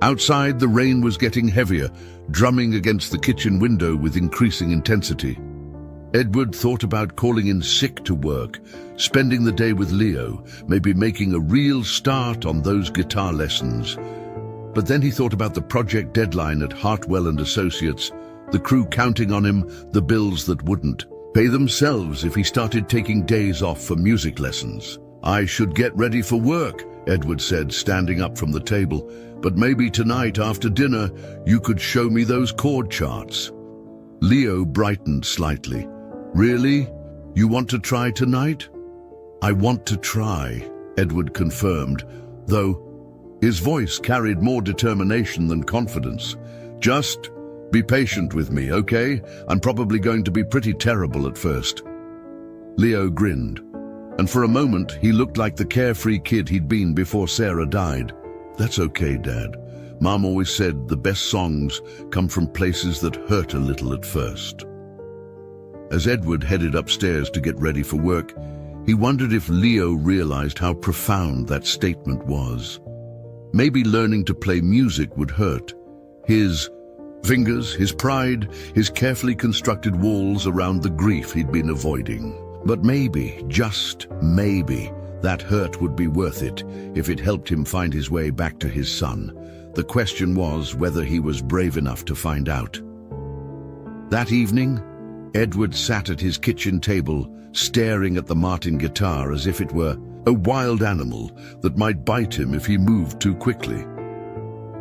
Speaker 1: Outside, the rain was getting heavier, drumming against the kitchen window with increasing intensity. Edward thought about calling in sick to work, spending the day with Leo, maybe making a real start on those guitar lessons. But then he thought about the project deadline at Hartwell and Associates, the crew counting on him, the bills that wouldn't pay themselves if he started taking days off for music lessons. "I should get ready for work," Edward said, standing up from the table. "But maybe tonight after dinner you could show me those chord charts." Leo brightened slightly. "Really? You want to try tonight?" "I want to try," Edward confirmed, though his voice carried more determination than confidence. "Just be patient with me, okay? I'm probably going to be pretty terrible at first." Leo grinned, and for a moment he looked like the carefree kid he'd been before Sarah died. "That's okay, Dad. Mom always said the best songs come from places that hurt a little at first." As Edward headed upstairs to get ready for work, he wondered if Leo realized how profound that statement was. Maybe learning to play music would hurt. His fingers, his pride, his carefully constructed walls around the grief he'd been avoiding. But maybe, just maybe, that hurt would be worth it if it helped him find his way back to his son. The question was whether he was brave enough to find out. That evening, Edward sat at his kitchen table, staring at the Martin guitar as if it were a wild animal that might bite him if he moved too quickly.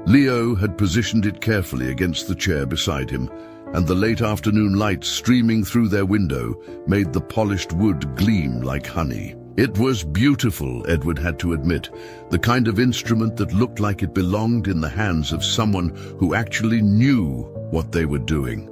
Speaker 1: Leo had positioned it carefully against the chair beside him, and the late afternoon light streaming through their window made the polished wood gleam like honey. It was beautiful, Edward had to admit, the kind of instrument that looked like it belonged in the hands of someone who actually knew what they were doing.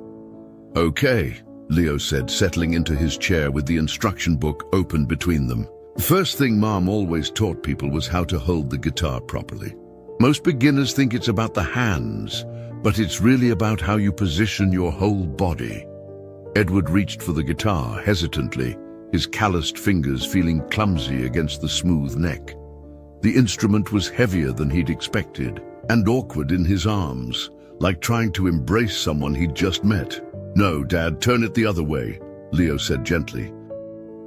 Speaker 1: "Okay," Leo said, settling into his chair with the instruction book open between them. "The first thing Mom always taught people was how to hold the guitar properly. Most beginners think it's about the hands, but it's really about how you position your whole body." Edward reached for the guitar hesitantly, his calloused fingers feeling clumsy against the smooth neck. The instrument was heavier than he'd expected, and awkward in his arms, like trying to embrace someone he'd just met. "No, Dad, turn it the other way," Leo said gently.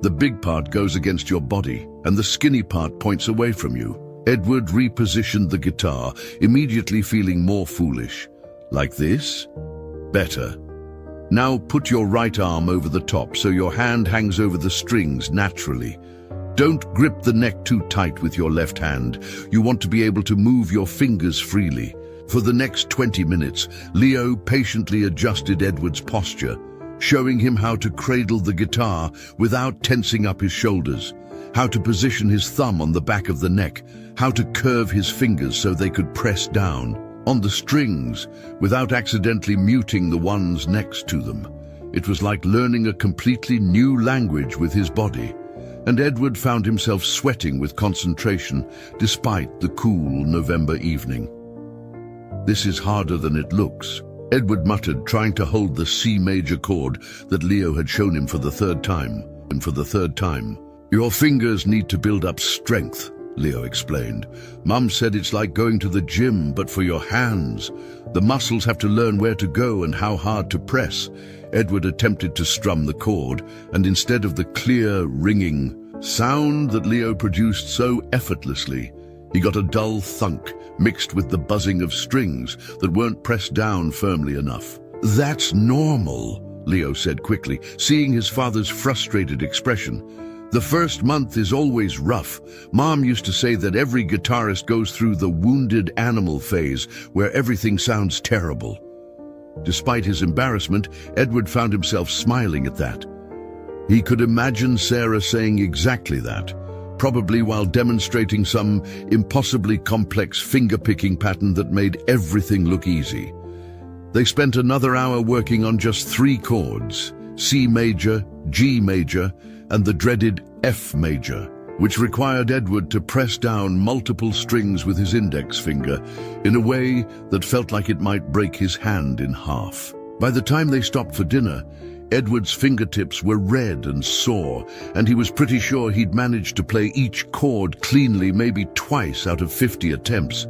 Speaker 1: "The big part goes against your body, and the skinny part points away from you." Edward repositioned the guitar, immediately feeling more foolish. "Like this? Better. Now put your right arm over the top so your hand hangs over the strings naturally. Don't grip the neck too tight with your left hand. You want to be able to move your fingers freely." For the next 20 minutes, Leo patiently adjusted Edward's posture, showing him how to cradle the guitar without tensing up his shoulders, how to position his thumb on the back of the neck, how to curve his fingers so they could press down on the strings without accidentally muting the ones next to them. It was like learning a completely new language with his body, and Edward found himself sweating with concentration despite the cool November evening. "This is harder than it looks," Edward muttered, trying to hold the C major chord that Leo had shown him for the third time. "Your fingers need to build up strength," Leo explained. "Mum said it's like going to the gym, but for your hands. The muscles have to learn where to go and how hard to press." Edward attempted to strum the chord, and instead of the clear, ringing sound that Leo produced so effortlessly, He got a dull thunk mixed with the buzzing of strings that weren't pressed down firmly enough. "That's normal," Leo said quickly, seeing his father's frustrated expression. "The first month is always rough. Mom used to say that every guitarist goes through the wounded animal phase where everything sounds terrible." Despite his embarrassment, Edward found himself smiling at that. He could imagine Sarah saying exactly that, probably while demonstrating some impossibly complex finger-picking pattern that made everything look easy. They spent another hour working on just 3 chords, C major, G major, and the dreaded F major, which required Edward to press down multiple strings with his index finger in a way that felt like it might break his hand in half. By the time they stopped for dinner, Edward's fingertips were red and sore, and he was pretty sure he'd managed to play each chord cleanly maybe twice out of 50 attempts.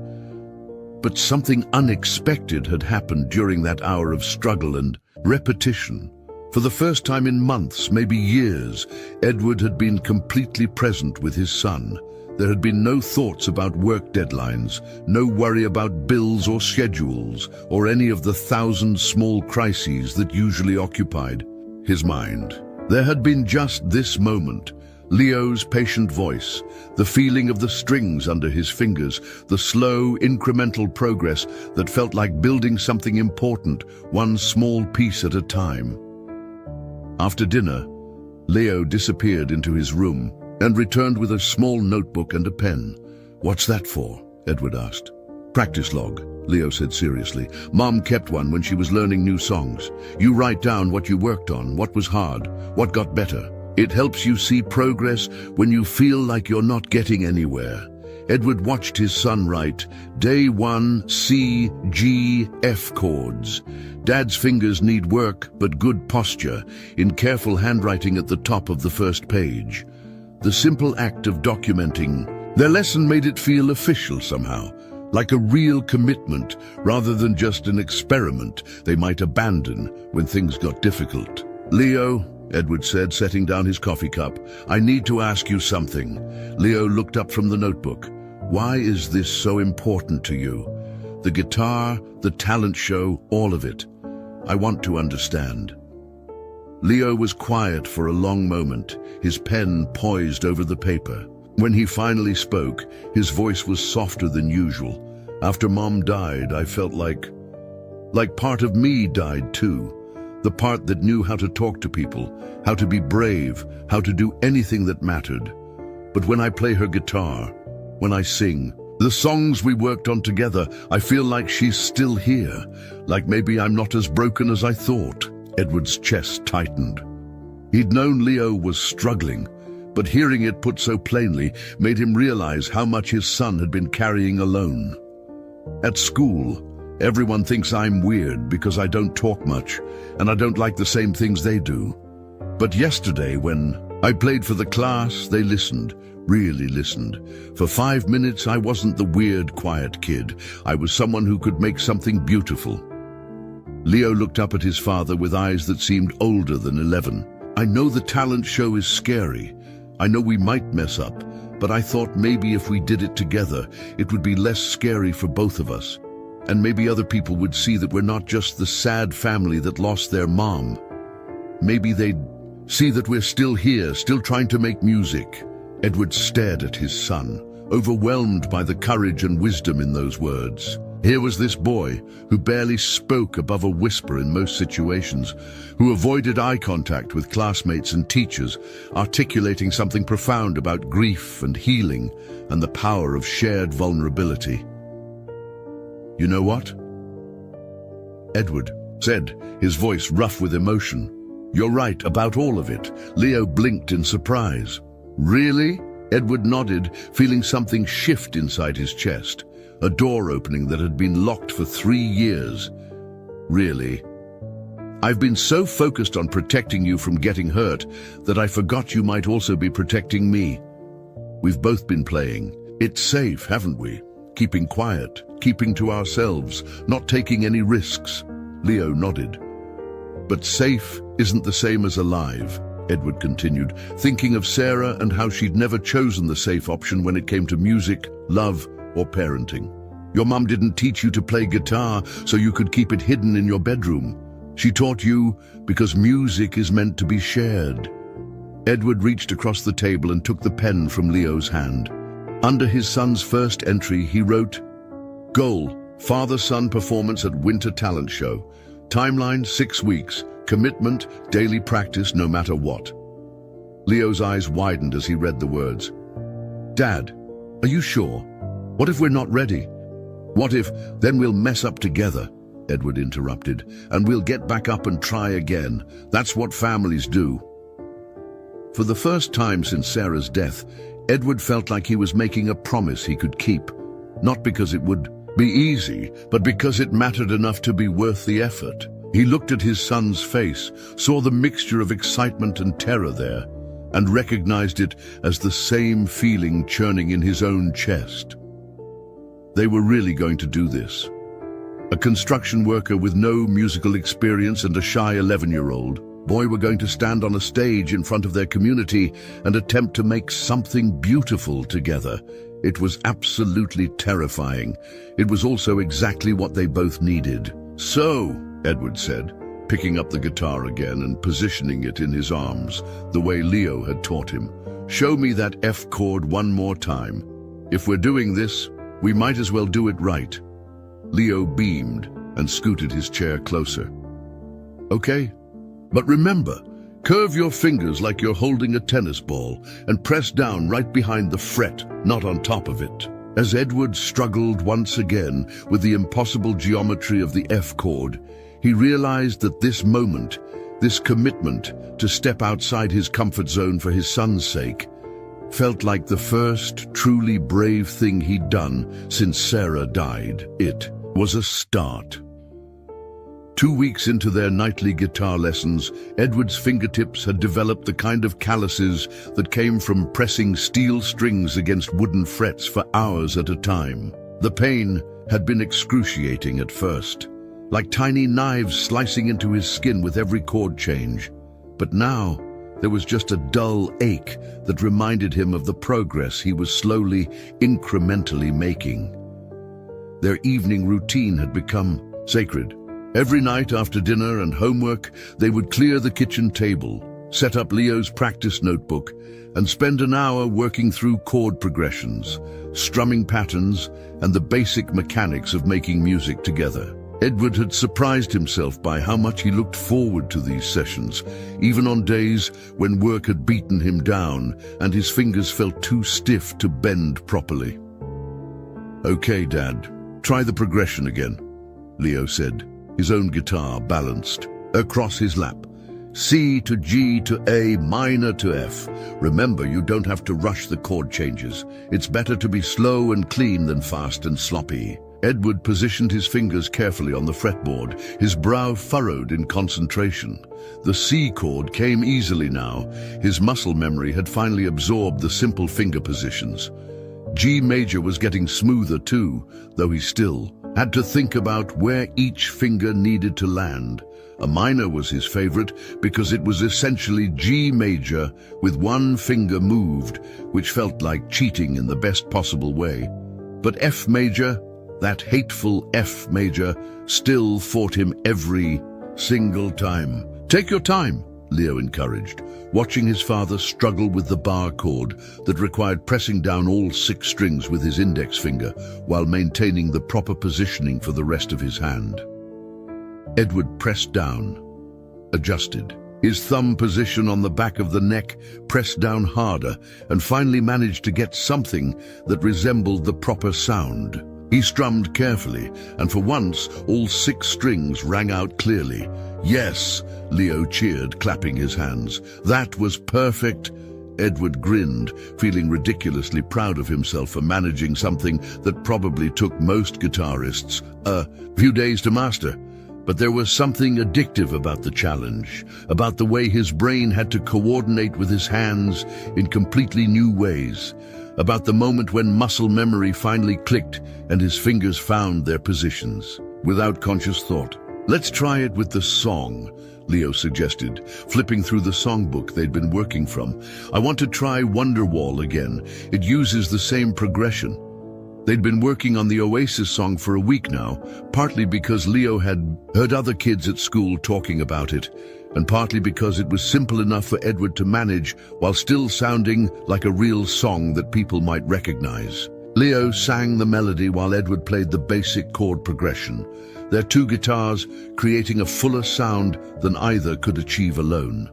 Speaker 1: But something unexpected had happened during that hour of struggle and repetition. For the first time in months, maybe years, Edward had been completely present with his son. There had been no thoughts about work deadlines, no worry about bills or schedules, or any of the 1,000 small crises that usually occupied his mind. There had been just this moment, Leo's patient voice, the feeling of the strings under his fingers, the slow, incremental progress that felt like building something important, one small piece at a time. After dinner, Leo disappeared into his room and returned with a small notebook and a pen. "What's that for?" Edward asked. "Practice log," Leo said seriously. "Mom kept one when she was learning new songs. You write down what you worked on, what was hard, what got better. It helps you see progress when you feel like you're not getting anywhere." Edward watched his son write, "Day 1, C, G, F chords. Dad's fingers need work, but good posture," in careful handwriting at the top of the first page. The simple act of documenting their lesson made it feel official somehow, like a real commitment rather than just an experiment they might abandon when things got difficult. "Leo," Edward said, setting down his coffee cup, "I need to ask you something." Leo looked up from the notebook. "Why is this so important to you? The guitar, the talent show, all of it. I want to understand." Leo was quiet for a long moment, his pen poised over the paper. When he finally spoke, his voice was softer than usual. "After Mom died, I felt like part of me died too. The part that knew how to talk to people, how to be brave, how to do anything that mattered. But when I play her guitar, when I sing, the songs we worked on together, I feel like she's still here, like maybe I'm not as broken as I thought." Edward's chest tightened. He'd known Leo was struggling, but hearing it put so plainly made him realize how much his son had been carrying alone. "At school, everyone thinks I'm weird because I don't talk much, and I don't like the same things they do. But yesterday, when I played for the class, they listened, really listened. For 5 minutes, I wasn't the weird, quiet kid. I was someone who could make something beautiful." Leo looked up at his father with eyes that seemed older than 11. "I know the talent show is scary. I know we might mess up, but I thought maybe if we did it together, it would be less scary for both of us. And maybe other people would see that we're not just the sad family that lost their mom. Maybe they'd see that we're still here, still trying to make music." Edward stared at his son, overwhelmed by the courage and wisdom in those words. Here was this boy who barely spoke above a whisper in most situations, who avoided eye contact with classmates and teachers, articulating something profound about grief and healing and the power of shared vulnerability. "You know what?" Edward said, his voice rough with emotion. "You're right about all of it." Leo blinked in surprise. "Really?" Edward nodded, feeling something shift inside his chest. A door opening that had been locked for 3 years. "Really? I've been so focused on protecting you from getting hurt that I forgot you might also be protecting me. We've both been playing. It's safe, haven't we? Keeping quiet, keeping to ourselves, not taking any risks." Leo nodded. "But safe isn't the same as alive." Edward continued, thinking of Sarah and how she'd never chosen the safe option when it came to music, love, or parenting. Your mum didn't teach you to play guitar so you could keep it hidden in your bedroom. She taught you because music is meant to be shared. Edward reached across the table and took the pen from Leo's hand. Under his son's first entry, he wrote, "Goal, father-son performance at Winter Talent Show. Timeline, 6 weeks. Commitment, daily practice no matter what." Leo's eyes widened as he read the words. "Dad, are you sure? What if we're not ready?" "What if, then we'll mess up together," Edward interrupted, "and we'll get back up and try again. That's what families do." For the first time since Sarah's death, Edward felt like he was making a promise he could keep, not because it would be easy, but because it mattered enough to be worth the effort. He looked at his son's face, saw the mixture of excitement and terror there, and recognized it as the same feeling churning in his own chest. They were really going to do this. A construction worker with no musical experience and a shy 11-year-old boy were going to stand on a stage in front of their community and attempt to make something beautiful together. It was absolutely terrifying. It was also exactly what they both needed. "So," Edward said, picking up the guitar again and positioning it in his arms, the way Leo had taught him, "show me that F chord one more time. If we're doing this, we might as well do it right." Leo beamed and scooted his chair closer. "Okay, but remember, curve your fingers like you're holding a tennis ball and press down right behind the fret, not on top of it." As Edward struggled once again with the impossible geometry of the F chord, he realized that this moment, this commitment to step outside his comfort zone for his son's sake, felt like the first truly brave thing he'd done since Sarah died. It was a start. 2 weeks into their nightly guitar lessons, Edward's fingertips had developed the kind of calluses that came from pressing steel strings against wooden frets for hours at a time. The pain had been excruciating at first, like tiny knives slicing into his skin with every chord change. But now, there was just a dull ache that reminded him of the progress he was slowly, incrementally making. Their evening routine had become sacred. Every night after dinner and homework, they would clear the kitchen table, set up Leo's practice notebook, and spend an hour working through chord progressions, strumming patterns, and the basic mechanics of making music together. Edward had surprised himself by how much he looked forward to these sessions, even on days when work had beaten him down and his fingers felt too stiff to bend properly. "Okay, Dad, try the progression again," Leo said, his own guitar balanced across his lap. "C to G to A, minor to F. Remember, you don't have to rush the chord changes. It's better to be slow and clean than fast and sloppy." Edward positioned his fingers carefully on the fretboard, his brow furrowed in concentration. The C chord came easily now. His muscle memory had finally absorbed the simple finger positions. G major was getting smoother too, though he still had to think about where each finger needed to land. A minor was his favorite because it was essentially G major with one finger moved, which felt like cheating in the best possible way. But F major, that hateful F major, still fought him every single time. "Take your time," Leo encouraged, watching his father struggle with the bar chord that required pressing down all 6 strings with his index finger while maintaining the proper positioning for the rest of his hand. Edward pressed down, adjusted. His thumb position on the back of the neck pressed down harder and finally managed to get something that resembled the proper sound. He strummed carefully, and for once, all 6 strings rang out clearly. "Yes," Leo cheered, clapping his hands. "That was perfect." Edward grinned, feeling ridiculously proud of himself for managing something that probably took most guitarists a few days to master. But there was something addictive about the challenge, about the way his brain had to coordinate with his hands in completely new ways, about the moment when muscle memory finally clicked and his fingers found their positions. Without conscious thought, Let's try it with the song, Leo suggested, flipping through the songbook they'd been working from. I want to try Wonderwall again. It uses the same progression. They'd been working on the Oasis song for a week now, partly because Leo had heard other kids at school talking about it, and partly because it was simple enough for Edward to manage while still sounding like a real song that people might recognize. Leo sang the melody while Edward played the basic chord progression, their two guitars creating a fuller sound than either could achieve alone.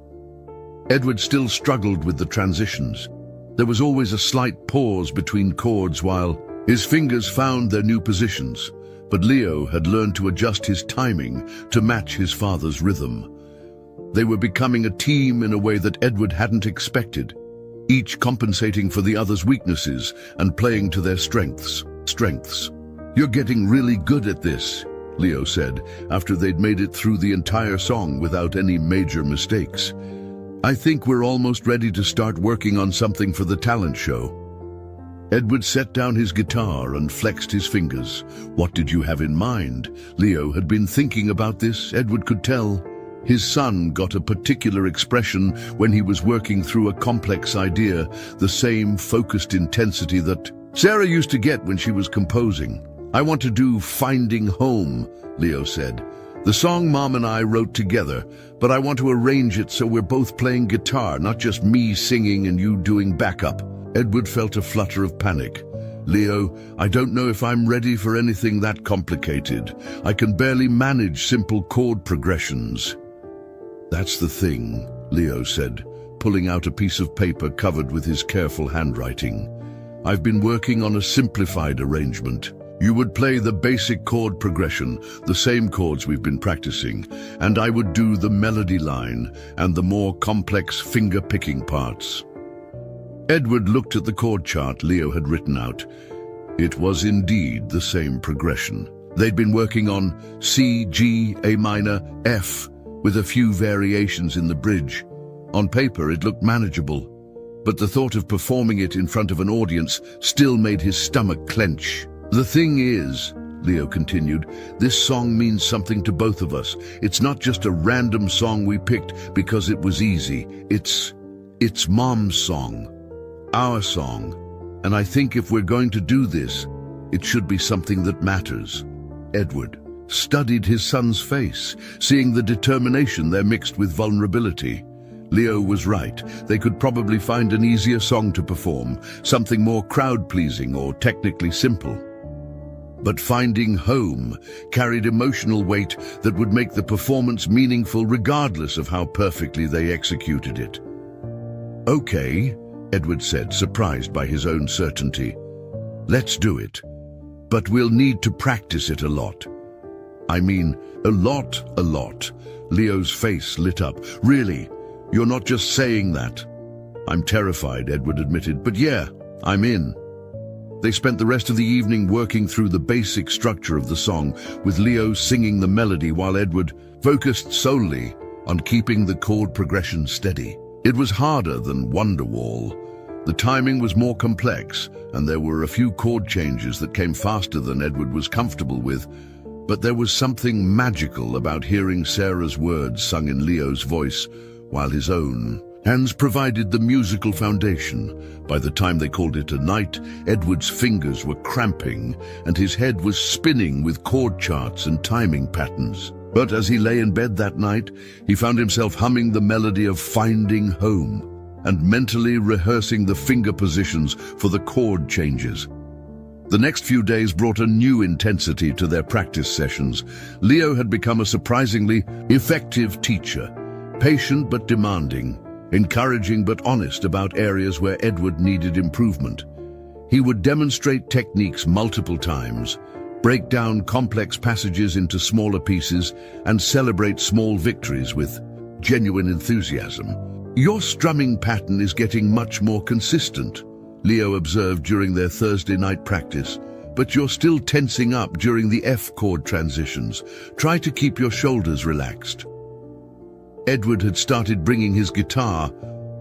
Speaker 1: Edward still struggled with the transitions. There was always a slight pause between chords while his fingers found their new positions, but Leo had learned to adjust his timing to match his father's rhythm. They were becoming a team in a way that Edward hadn't expected, each compensating for the other's weaknesses and playing to their strengths. You're getting really good at this, Leo said, after they'd made it through the entire song without any major mistakes. I think we're almost ready to start working on something for the talent show. Edward set down his guitar and flexed his fingers. What did you have in mind? Leo had been thinking about this, Edward could tell. His son got a particular expression when he was working through a complex idea, the same focused intensity that Sarah used to get when she was composing. I want to do Finding Home, Leo said. The song Mom and I wrote together, but I want to arrange it so we're both playing guitar, not just me singing and you doing backup. Edward felt a flutter of panic. Leo, I don't know if I'm ready for anything that complicated. I can barely manage simple chord progressions. That's the thing, Leo said, pulling out a piece of paper covered with his careful handwriting. I've been working on a simplified arrangement. You would play the basic chord progression, the same chords we've been practicing, and I would do the melody line and the more complex finger-picking parts. Edward looked at the chord chart Leo had written out. It was indeed the same progression. They'd been working on C, G, A minor, F, with a few variations in the bridge. On paper, it looked manageable, but the thought of performing it in front of an audience still made his stomach clench. The thing is, Leo continued, this song means something to both of us. It's not just a random song we picked because it was easy. It's Mom's song. Our song, and I think if we're going to do this, it should be something that matters. Edward studied his son's face, seeing the determination there mixed with vulnerability. Leo was right. They could probably find an easier song to perform, something more crowd-pleasing or technically simple. But Finding Home carried emotional weight that would make the performance meaningful regardless of how perfectly they executed it. Okay, Edward said, surprised by his own certainty. Let's do it. But we'll need to practice it a lot. I mean, a lot. Leo's face lit up. Really? You're not just saying that? I'm terrified, Edward admitted, but yeah, I'm in. They spent the rest of the evening working through the basic structure of the song, with Leo singing the melody while Edward focused solely on keeping the chord progression steady. It was harder than Wonderwall. The timing was more complex, and there were a few chord changes that came faster than Edward was comfortable with, but there was something magical about hearing Sarah's words sung in Leo's voice, while his own hands provided the musical foundation. By the time they called it a night, Edward's fingers were cramping, and his head was spinning with chord charts and timing patterns. But as he lay in bed that night, he found himself humming the melody of Finding Home and mentally rehearsing the finger positions for the chord changes. The next few days brought a new intensity to their practice sessions. Leo had become a surprisingly effective teacher, patient but demanding, encouraging but honest about areas where Edward needed improvement. He would demonstrate techniques multiple times, break down complex passages into smaller pieces, and celebrate small victories with genuine enthusiasm. Your strumming pattern is getting much more consistent, Leo observed during their Thursday night practice, but you're still tensing up during the F chord transitions. Try to keep your shoulders relaxed. Edward had started bringing his guitar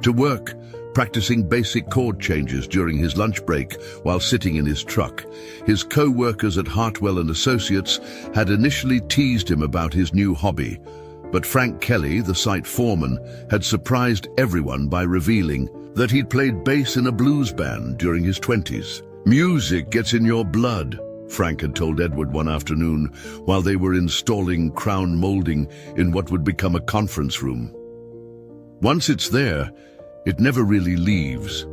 Speaker 1: to work practicing basic chord changes during his lunch break while sitting in his truck. His co-workers at Hartwell and Associates had initially teased him about his new hobby, but Frank Kelly, the site foreman, had surprised everyone by revealing that he'd played bass in a blues band during his 20s. "Music gets in your blood," Frank had told Edward one afternoon while they were installing crown molding in what would become a conference room. "Once it's there, it never really leaves.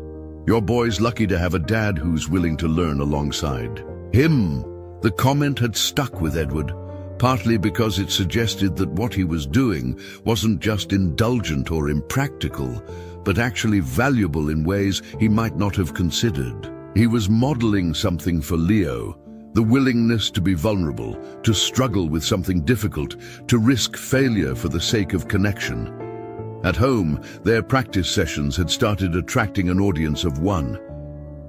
Speaker 1: Your boy's lucky to have a dad who's willing to learn alongside him." The comment had stuck with Edward, partly because it suggested that what he was doing wasn't just indulgent or impractical, but actually valuable in ways he might not have considered. He was modeling something for Leo, the willingness to be vulnerable, to struggle with something difficult, to risk failure for the sake of connection. At home, their practice sessions had started attracting an audience of one.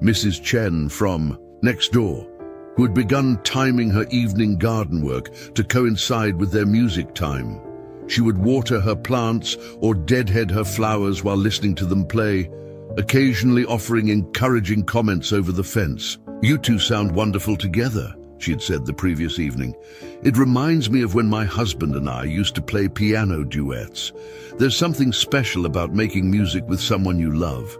Speaker 1: Mrs. Chen from next door, who had begun timing her evening garden work to coincide with their music time. She would water her plants or deadhead her flowers while listening to them play, occasionally offering encouraging comments over the fence. "You two sound wonderful together," she had said the previous evening. "It reminds me of when my husband and I used to play piano duets. There's something special about making music with someone you love."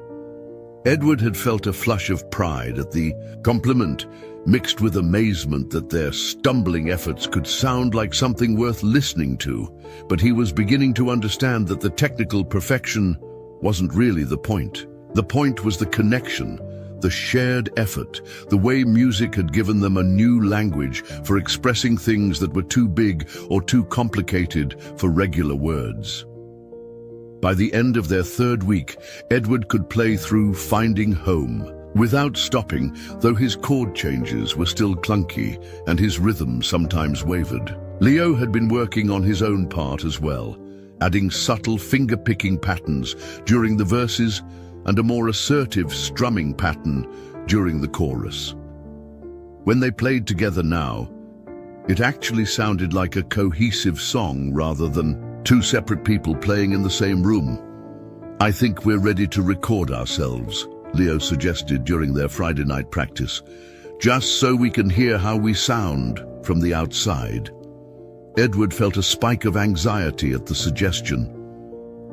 Speaker 1: Edward had felt a flush of pride at the compliment, mixed with amazement that their stumbling efforts could sound like something worth listening to, but he was beginning to understand that the technical perfection wasn't really the point. The point was the connection, the shared effort, the way music had given them a new language for expressing things that were too big or too complicated for regular words. By the end of their third week, Edward could play through Finding Home without stopping, though his chord changes were still clunky and his rhythm sometimes wavered. Leo had been working on his own part as well, adding subtle finger-picking patterns during the verses and a more assertive strumming pattern during the chorus. When they played together now, it actually sounded like a cohesive song rather than two separate people playing in the same room. "I think we're ready to record ourselves," Leo suggested during their Friday night practice, "just so we can hear how we sound from the outside." Edward felt a spike of anxiety at the suggestion.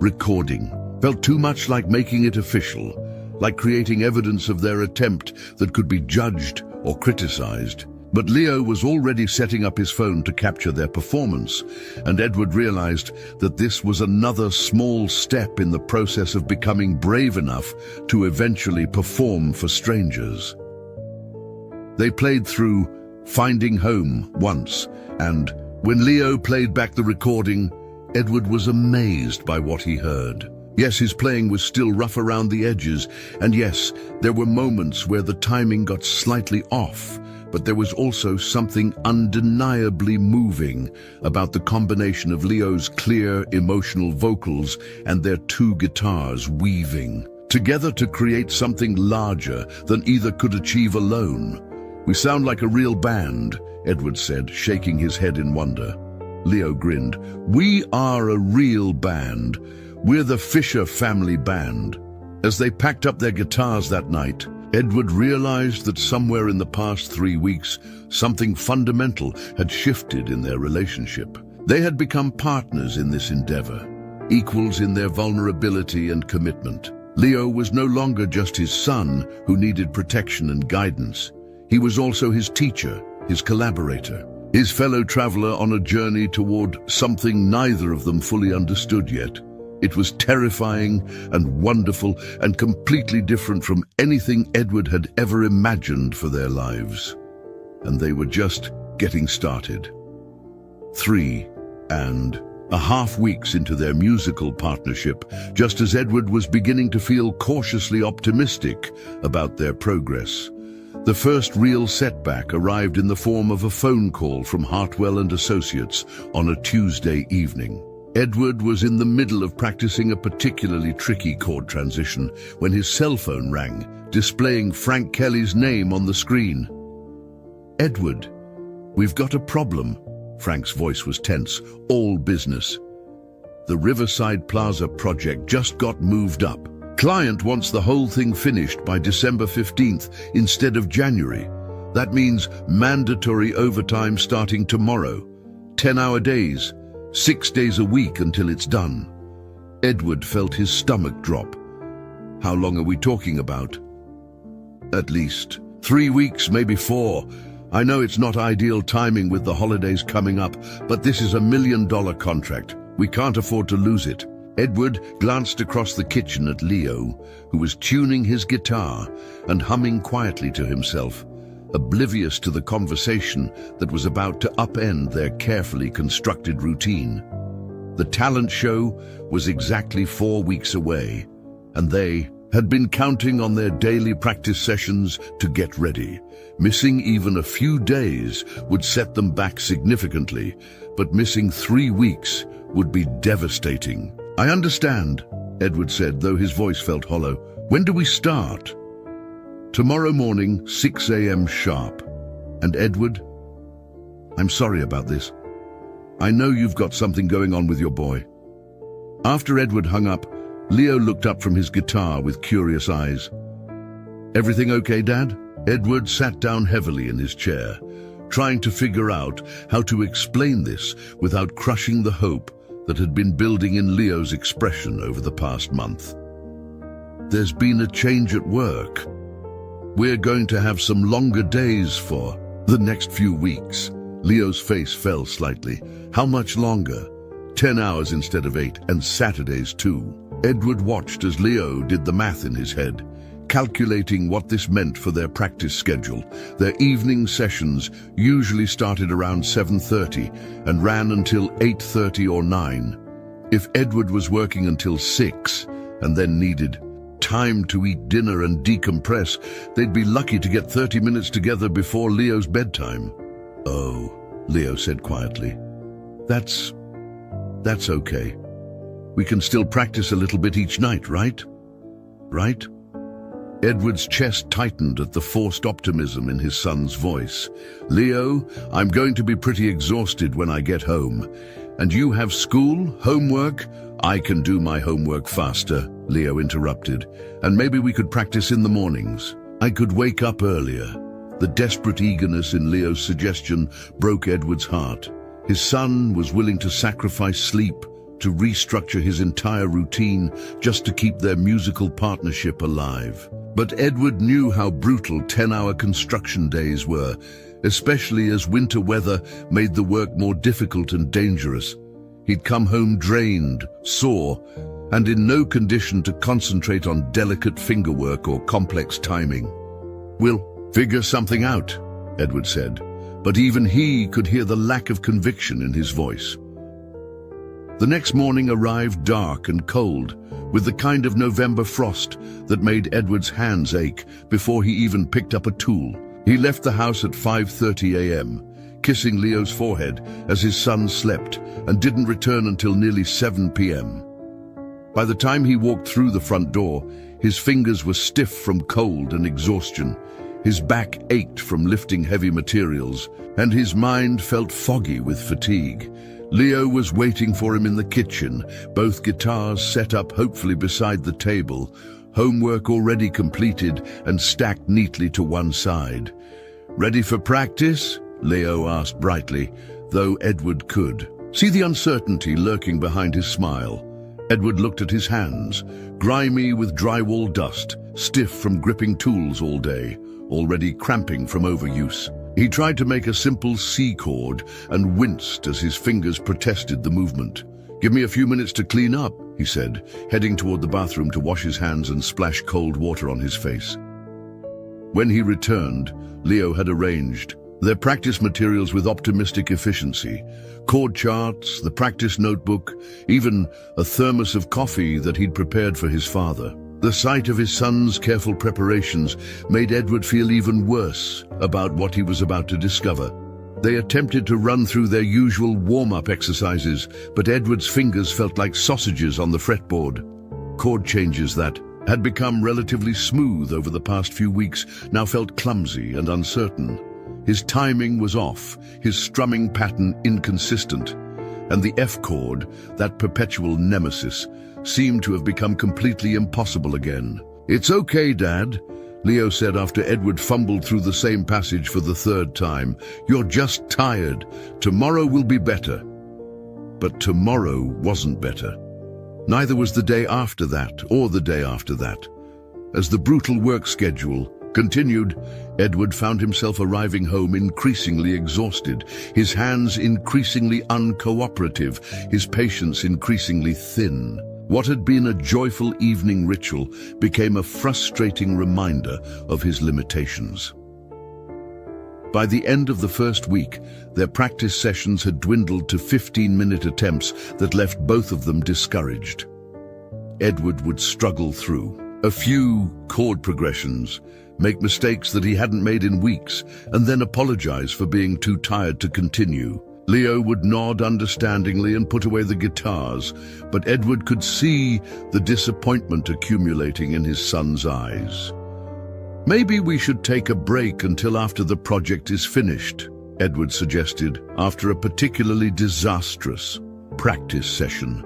Speaker 1: Recording felt too much like making it official, like creating evidence of their attempt that could be judged or criticized. But Leo was already setting up his phone to capture their performance, and Edward realized that this was another small step in the process of becoming brave enough to eventually perform for strangers. They played through Finding Home once, and when Leo played back the recording, Edward was amazed by what he heard. Yes, his playing was still rough around the edges, and yes, there were moments where the timing got slightly off, but there was also something undeniably moving about the combination of Leo's clear, emotional vocals and their two guitars weaving together to create something larger than either could achieve alone. "We sound like a real band," Edward said, shaking his head in wonder. Leo grinned. "We are a real band. We're the Fisher family band." As they packed up their guitars that night, Edward realized that somewhere in the past 3 weeks, something fundamental had shifted in their relationship. They had become partners in this endeavor, equals in their vulnerability and commitment. Leo was no longer just his son who needed protection and guidance. He was also his teacher, his collaborator, his fellow traveler on a journey toward something neither of them fully understood yet. It was terrifying and wonderful and completely different from anything Edward had ever imagined for their lives. And they were just getting started. 3.5 weeks into their musical partnership, just as Edward was beginning to feel cautiously optimistic about their progress, the first real setback arrived in the form of a phone call from Hartwell and Associates on a Tuesday evening. Edward was in the middle of practicing a particularly tricky chord transition when his cell phone rang, displaying Frank Kelly's name on the screen. "Edward, we've got a problem." Frank's voice was tense, all business. "The Riverside Plaza project just got moved up. Client wants the whole thing finished by December 15th instead of January. That means mandatory overtime starting tomorrow. 10-hour days, 6 days a week until it's done. Edward felt his stomach drop. How long are we talking about? At least 3 weeks, maybe 4. I know it's not ideal timing with the holidays coming up, but this is $1 million contract. We can't afford to lose it. Edward glanced across the kitchen at Leo, who was tuning his guitar and humming quietly to himself, oblivious to the conversation that was about to upend their carefully constructed routine. The talent show was exactly 4 weeks away, and they had been counting on their daily practice sessions to get ready. Missing even a few days would set them back significantly, but missing 3 weeks would be devastating. I understand, Edward said, though his voice felt hollow. When do we start? Tomorrow morning, 6 a.m. sharp. And Edward, I'm sorry about this. I know you've got something going on with your boy. After Edward hung up, Leo looked up from his guitar with curious eyes. Everything okay, Dad? Edward sat down heavily in his chair, trying to figure out how to explain this without crushing the hope that had been building in Leo's expression over the past month. There's been a change at work. We're going to have some longer days for the next few weeks. Leo's face fell slightly. How much longer? 10 hours instead of 8, and Saturdays too. Edward watched as Leo did the math in his head, calculating what this meant for their practice schedule. Their evening sessions usually started around 7:30 and ran until 8:30 or 9. If Edward was working until 6 and then needed time to eat dinner and decompress, they'd be lucky to get 30 minutes together before Leo's bedtime. Oh, Leo said quietly. That's okay. We can still practice a little bit each night, right? Right? Edward's chest tightened at the forced optimism in his son's voice. Leo, I'm going to be pretty exhausted when I get home. And you have school, homework? I can do my homework faster, Leo interrupted. And maybe we could practice in the mornings. I could wake up earlier. The desperate eagerness in Leo's suggestion broke Edward's heart. His son was willing to sacrifice sleep, to restructure his entire routine just to keep their musical partnership alive. But Edward knew how brutal 10-hour construction days were, especially as winter weather made the work more difficult and dangerous. He'd come home drained, sore, and in no condition to concentrate on delicate fingerwork or complex timing. We'll figure something out, Edward said, but even he could hear the lack of conviction in his voice. The next morning arrived dark and cold, with the kind of November frost that made Edward's hands ache before he even picked up a tool. He left the house at 5:30 a.m., kissing Leo's forehead as his son slept, and didn't return until nearly 7 p.m. By the time he walked through the front door, his fingers were stiff from cold and exhaustion. His back ached from lifting heavy materials, and his mind felt foggy with fatigue. Leo was waiting for him in the kitchen, both guitars set up hopefully beside the table, homework already completed and stacked neatly to one side. Ready for practice? Leo asked brightly, though Edward could see the uncertainty lurking behind his smile. Edward looked at his hands, grimy with drywall dust, stiff from gripping tools all day, already cramping from overuse. He tried to make a simple C chord and winced as his fingers protested the movement. Give me a few minutes to clean up, he said, heading toward the bathroom to wash his hands and splash cold water on his face. When he returned, Leo had arranged their practice materials with optimistic efficiency. Chord charts, the practice notebook, even a thermos of coffee that he'd prepared for his father. The sight of his son's careful preparations made Edward feel even worse about what he was about to discover. They attempted to run through their usual warm-up exercises, but Edward's fingers felt like sausages on the fretboard. Chord changes that had become relatively smooth over the past few weeks now felt clumsy and uncertain. His timing was off, his strumming pattern inconsistent, and the F chord, that perpetual nemesis, seemed to have become completely impossible again. "It's okay, Dad," Leo said after Edward fumbled through the same passage for the third time. "You're just tired. Tomorrow will be better." But tomorrow wasn't better. Neither was the day after that, or the day after that. As the brutal work schedule continued, Edward found himself arriving home increasingly exhausted, his hands increasingly uncooperative, his patience increasingly thin. What had been a joyful evening ritual became a frustrating reminder of his limitations. By the end of the first week, their practice sessions had dwindled to 15-minute attempts that left both of them discouraged. Edward would struggle through a few chord progressions, make mistakes that he hadn't made in weeks, and then apologize for being too tired to continue. Leo would nod understandingly and put away the guitars, but Edward could see the disappointment accumulating in his son's eyes. "Maybe we should take a break until after the project is finished," Edward suggested after a particularly disastrous practice session.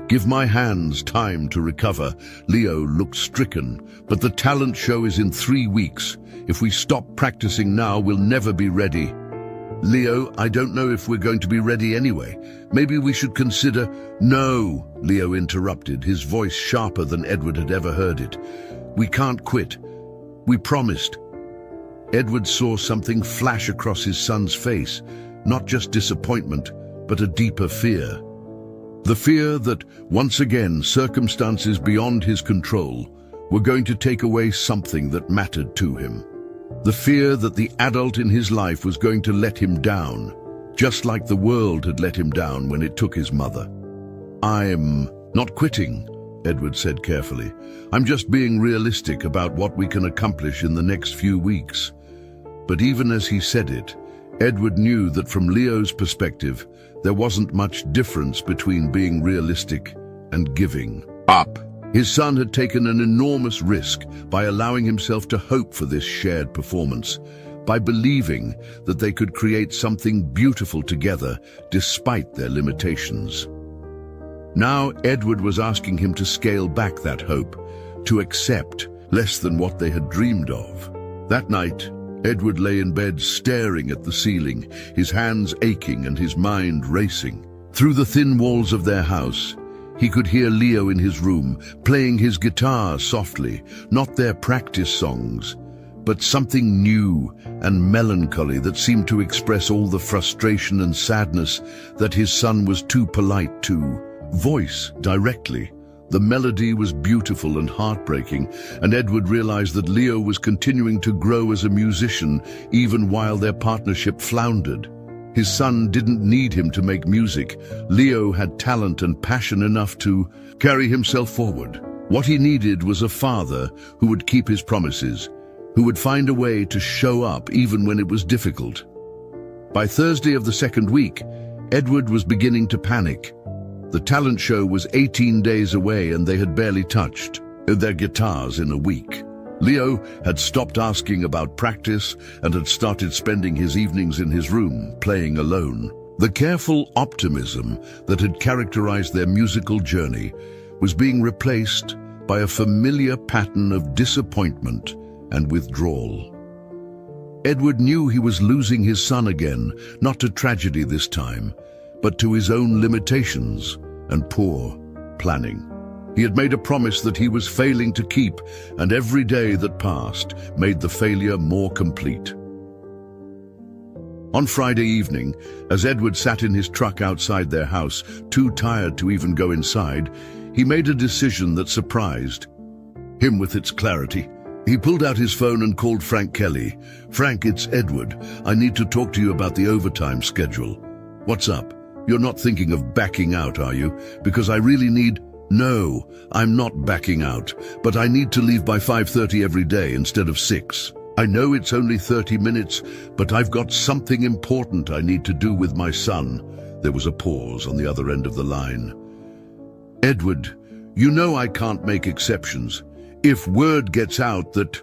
Speaker 1: "Give my hands time to recover." Leo looked stricken. "But the talent show is in 3 weeks. If we stop practicing now, we'll never be ready." "Leo, I don't know if we're going to be ready anyway. Maybe we should consider—" "No," Leo interrupted, his voice sharper than Edward had ever heard it. "We can't quit. We promised." Edward saw something flash across his son's face, not just disappointment, but a deeper fear. The fear that, once again, circumstances beyond his control were going to take away something that mattered to him. The fear that the adult in his life was going to let him down, just like the world had let him down when it took his mother. "I'm not quitting," Edward said carefully. "I'm just being realistic about what we can accomplish in the next few weeks." But even as he said it, Edward knew that from Leo's perspective, there wasn't much difference between being realistic and giving up. His son had taken an enormous risk by allowing himself to hope for this shared performance, by believing that they could create something beautiful together despite their limitations. Now Edward was asking him to scale back that hope, to accept less than what they had dreamed of. That night, Edward lay in bed staring at the ceiling, his hands aching and his mind racing. Through the thin walls of their house, he could hear Leo in his room, playing his guitar softly, not their practice songs, but something new and melancholy that seemed to express all the frustration and sadness that his son was too polite to voice directly. The melody was beautiful and heartbreaking, and Edward realized that Leo was continuing to grow as a musician even while their partnership floundered. His son didn't need him to make music. Leo had talent and passion enough to carry himself forward. What he needed was a father who would keep his promises, who would find a way to show up even when it was difficult. By Thursday of the second week, Edward was beginning to panic. The talent show was 18 days away and they had barely touched their guitars in a week. Leo had stopped asking about practice and had started spending his evenings in his room, playing alone. The careful optimism that had characterized their musical journey was being replaced by a familiar pattern of disappointment and withdrawal. Edward knew he was losing his son again, not to tragedy this time, but to his own limitations and poor planning. He had made a promise that he was failing to keep, and every day that passed made the failure more complete. On Friday evening, as Edward sat in his truck outside their house, too tired to even go inside, he made a decision that surprised him with its clarity. He pulled out his phone and called Frank Kelly. "Frank, it's Edward. I need to talk to you about the overtime schedule." "What's up? You're not thinking of backing out, are you? Because I really need—" "No, I'm not backing out, but I need to leave by 5:30 every day instead of 6. I know it's only 30 minutes, but I've got something important I need to do with my son." There was a pause on the other end of the line. "Edward, you know I can't make exceptions. If word gets out that—"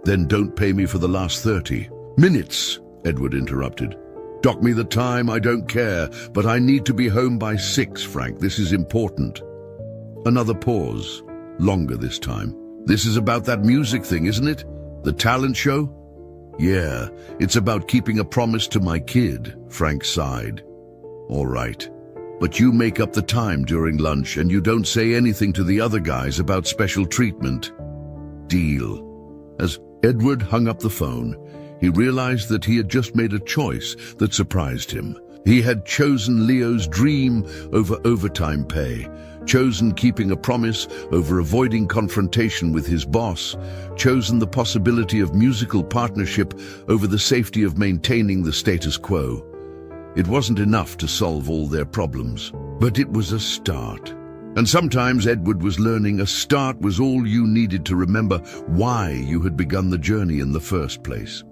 Speaker 1: "Then don't pay me for the last 30 minutes, Edward interrupted. Dock me the time, I don't care, but I need to be home by 6, Frank. This is important. Another pause, longer this time. This is about that music thing, isn't it? The talent show? Yeah, it's about keeping a promise to my kid, Frank sighed. All right, but you make up the time during lunch and you don't say anything to the other guys about special treatment. Deal. As Edward hung up the phone, he realized that he had just made a choice that surprised him. He had chosen Leo's dream over overtime pay, chosen keeping a promise over avoiding confrontation with his boss, chosen the possibility of musical partnership over the safety of maintaining the status quo. It wasn't enough to solve all their problems, but it was a start. And sometimes Edward was learning a start was all you needed to remember why you had begun the journey in the first place.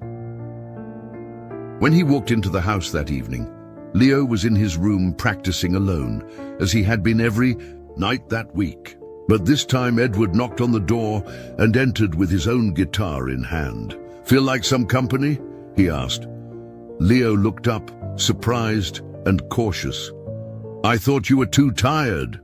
Speaker 1: When he walked into the house that evening, Leo was in his room practicing alone, as he had been every night that week. But this time Edward knocked on the door and entered with his own guitar in hand. "Feel like some company?" he asked. Leo looked up, surprised and cautious. "I thought you were too tired."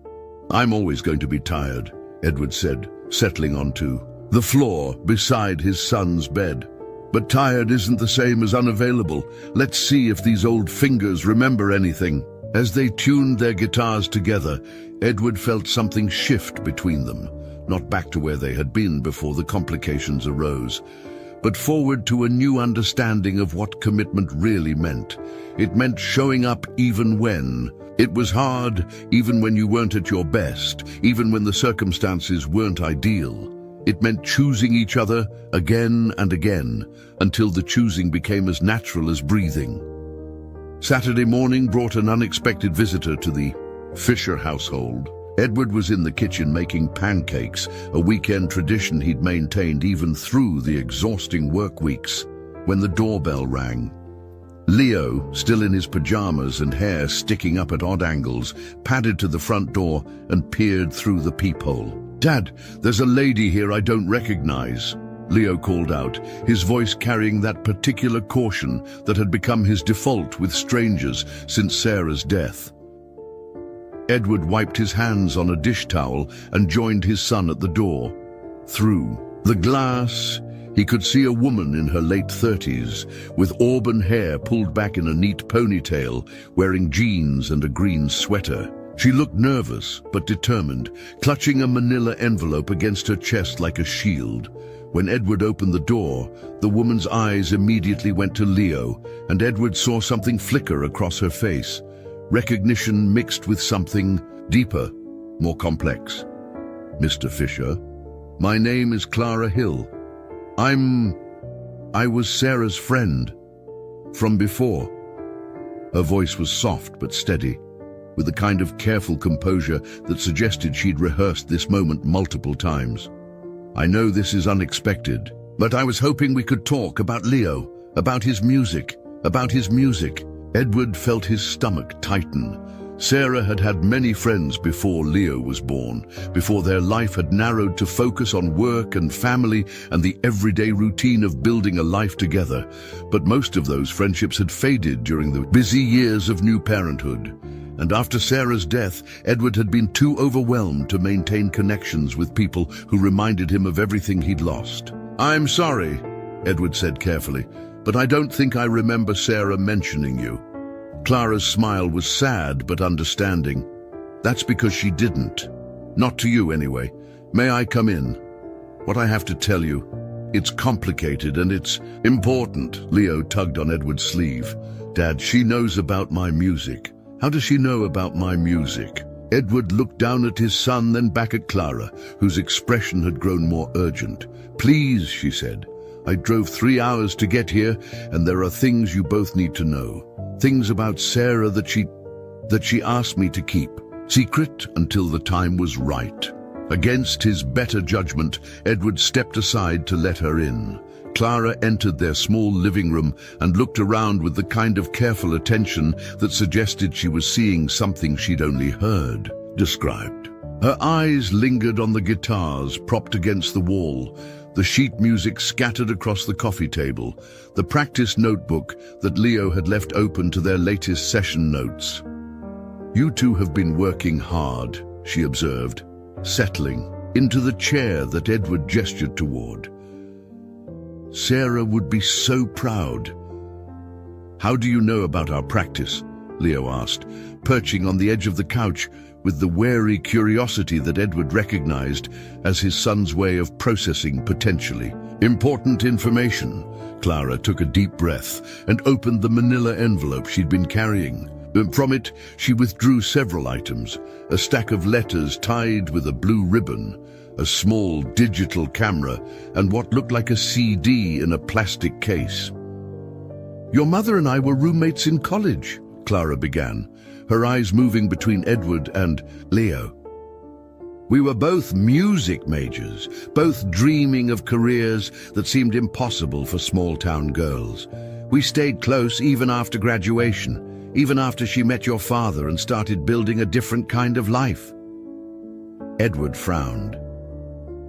Speaker 1: "I'm always going to be tired," Edward said, settling onto the floor beside his son's bed. "But tired isn't the same as unavailable. Let's see if these old fingers remember anything." As they tuned their guitars together, Edward felt something shift between them, not back to where they had been before the complications arose, but forward to a new understanding of what commitment really meant. It meant showing up even when it was hard, even when you weren't at your best, even when the circumstances weren't ideal. It meant choosing each other again and again, until the choosing became as natural as breathing. Saturday morning brought an unexpected visitor to the Fisher household. Edward was in the kitchen making pancakes, a weekend tradition he'd maintained even through the exhausting work weeks, when the doorbell rang. Leo, still in his pajamas and hair sticking up at odd angles, padded to the front door and peered through the peephole. "Dad, there's a lady here I don't recognize," Leo called out, his voice carrying that particular caution that had become his default with strangers since Sarah's death. Edward wiped his hands on a dish towel and joined his son at the door. Through the glass, he could see a woman in her late 30s, with auburn hair pulled back in a neat ponytail, wearing jeans and a green sweater. She looked nervous but determined, clutching a manila envelope against her chest like a shield. When Edward opened the door, the woman's eyes immediately went to Leo, and Edward saw something flicker across her face. Recognition mixed with something deeper, more complex. "Mr. Fisher, my name is Clara Hill. I was Sarah's friend from before." Her voice was soft but steady, with a kind of careful composure that suggested she'd rehearsed this moment multiple times. "I know this is unexpected, but I was hoping we could talk about Leo, about his music. Edward felt his stomach tighten. Sarah had had many friends before Leo was born, before their life had narrowed to focus on work and family and the everyday routine of building a life together. But most of those friendships had faded during the busy years of new parenthood. And after Sarah's death, Edward had been too overwhelmed to maintain connections with people who reminded him of everything he'd lost. "I'm sorry," Edward said carefully, "but I don't think I remember Sarah mentioning you." Clara's smile was sad but understanding. "That's because she didn't. Not to you anyway. May I come in? What I have to tell you, it's complicated and it's important." Leo tugged on Edward's sleeve. "Dad, she knows about my music." "How does she know about my music?" Edward looked down at his son, then back at Clara, whose expression had grown more urgent. "Please," she said, "I drove 3 hours to get here, and there are things you both need to know. Things about Sarah that she asked me to keep secret until the time was right." Against his better judgment, Edward stepped aside to let her in. Clara entered their small living room and looked around with the kind of careful attention that suggested she was seeing something she'd only heard described. Her eyes lingered on the guitars propped against the wall, the sheet music scattered across the coffee table, the practice notebook that Leo had left open to their latest session notes. "You two have been working hard," she observed, settling into the chair that Edward gestured toward. "Sarah would be so proud." "How do you know about our practice?" Leo asked, perching on the edge of the couch with the wary curiosity that Edward recognized as his son's way of processing potentially important information. Clara took a deep breath and opened the manila envelope she'd been carrying. From it, she withdrew several items: a stack of letters tied with a blue ribbon, a small digital camera, and what looked like a CD in a plastic case. "Your mother and I were roommates in college," Clara began, her eyes moving between Edward and Leo. "We were both music majors, both dreaming of careers that seemed impossible for small-town girls. We stayed close even after graduation, even after she met your father and started building a different kind of life." Edward frowned.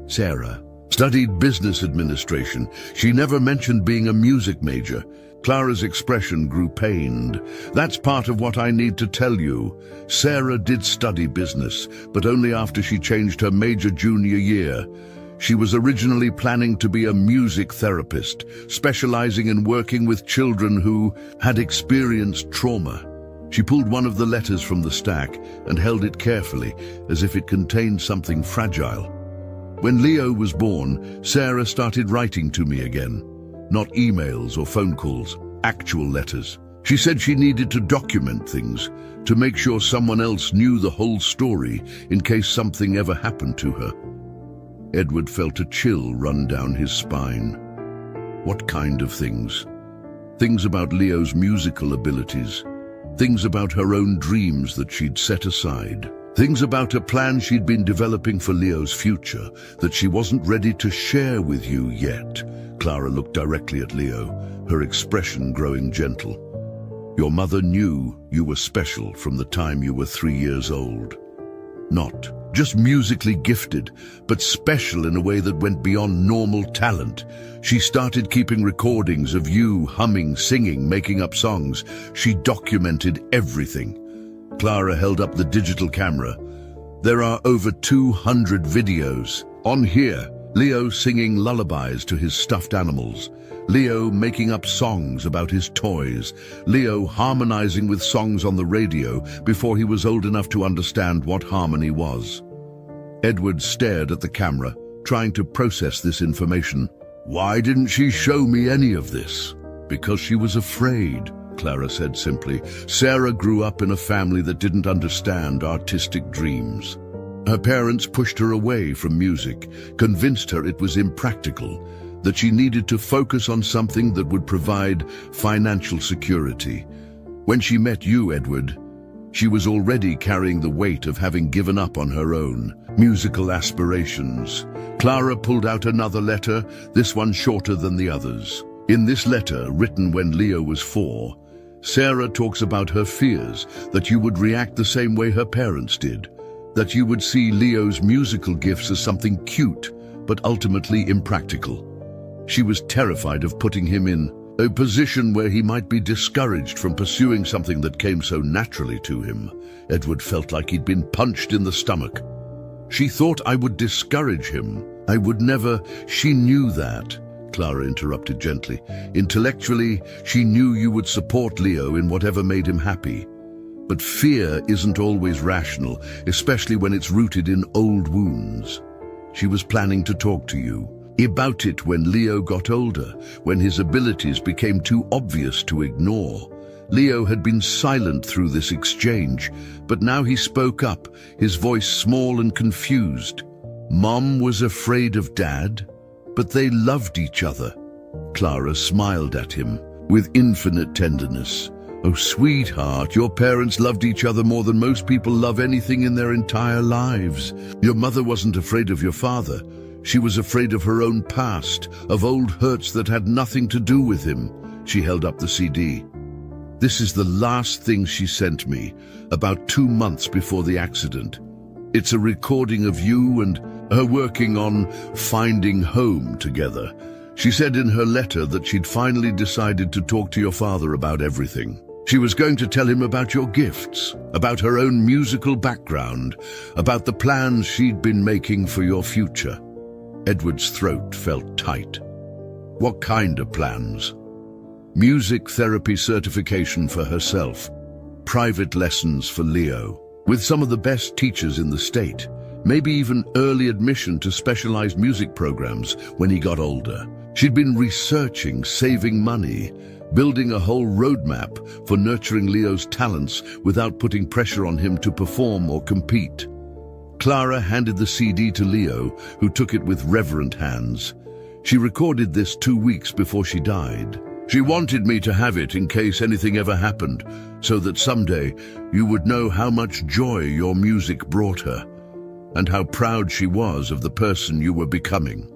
Speaker 1: Sarah studied business administration. She never mentioned being a music major. Clara's expression grew pained. "That's part of what I need to tell you. Sarah did study business, but only after she changed her major junior year. She was originally planning to be a music therapist, specializing in working with children who had experienced trauma." She pulled one of the letters from the stack and held it carefully, as if it contained something fragile. "When Leo was born, Sarah started writing to me again. Not emails or phone calls, actual letters. She said she needed to document things, to make sure someone else knew the whole story in case something ever happened to her." Edward felt a chill run down his spine. What kind of things? Things about Leo's musical abilities. Things about her own dreams that she'd set aside. Things about a plan she'd been developing for Leo's future that she wasn't ready to share with you yet. Clara looked directly at Leo, her expression growing gentle. "Your mother knew you were special from the time you were 3 years old. Not just musically gifted, but special in a way that went beyond normal talent. She started keeping recordings of you humming, singing, making up songs. She documented everything." Clara held up the digital camera. "There are over 200 videos. On here, Leo singing lullabies to his stuffed animals, Leo making up songs about his toys, Leo harmonizing with songs on the radio before he was old enough to understand what harmony was." Edward stared at the camera, trying to process this information. "Why didn't she show me any of this?" "Because she was afraid," Clara said simply. "Sarah grew up in a family that didn't understand artistic dreams. Her parents pushed her away from music, convinced her it was impractical, that she needed to focus on something that would provide financial security. When she met you, Edward, she was already carrying the weight of having given up on her own musical aspirations." Clara pulled out another letter, this one shorter than the others. In this letter, written when Leo was 4, Sarah talks about her fears that you would react the same way her parents did, that you would see Leo's musical gifts as something cute, but ultimately impractical. She was terrified of putting him in a position where he might be discouraged from pursuing something that came so naturally to him. Edward felt like he'd been punched in the stomach. "She thought I would discourage him. I would never." "She knew that," Clara interrupted gently. "Intellectually, she knew you would support Leo in whatever made him happy. But fear isn't always rational, especially when it's rooted in old wounds. She was planning to talk to you about it when Leo got older, when his abilities became too obvious to ignore. Leo had been silent through this exchange, but now he spoke up, his voice small and confused. Mom was afraid of Dad, but they loved each other." Clara smiled at him with infinite tenderness. "Oh, sweetheart, your parents loved each other more than most people love anything in their entire lives. Your mother wasn't afraid of your father. She was afraid of her own past, of old hurts that had nothing to do with him." She held up the CD. "This is the last thing she sent me, about 2 months before the accident. It's a recording of you and her working on finding home together. She said in her letter that she'd finally decided to talk to your father about everything. She was going to tell him about your gifts, about her own musical background, about the plans she'd been making for your future. Edward's throat felt tight. What kind of plans? Music therapy certification for herself, private lessons for Leo, with some of the best teachers in the state, maybe even early admission to specialized music programs when he got older. She'd been researching, saving money, building a whole roadmap for nurturing Leo's talents without putting pressure on him to perform or compete. Clara handed the CD to Leo, who took it with reverent hands. She recorded this 2 weeks before she died. She wanted me to have it in case anything ever happened, so that someday you would know how much joy your music brought her, and how proud she was of the person you were becoming.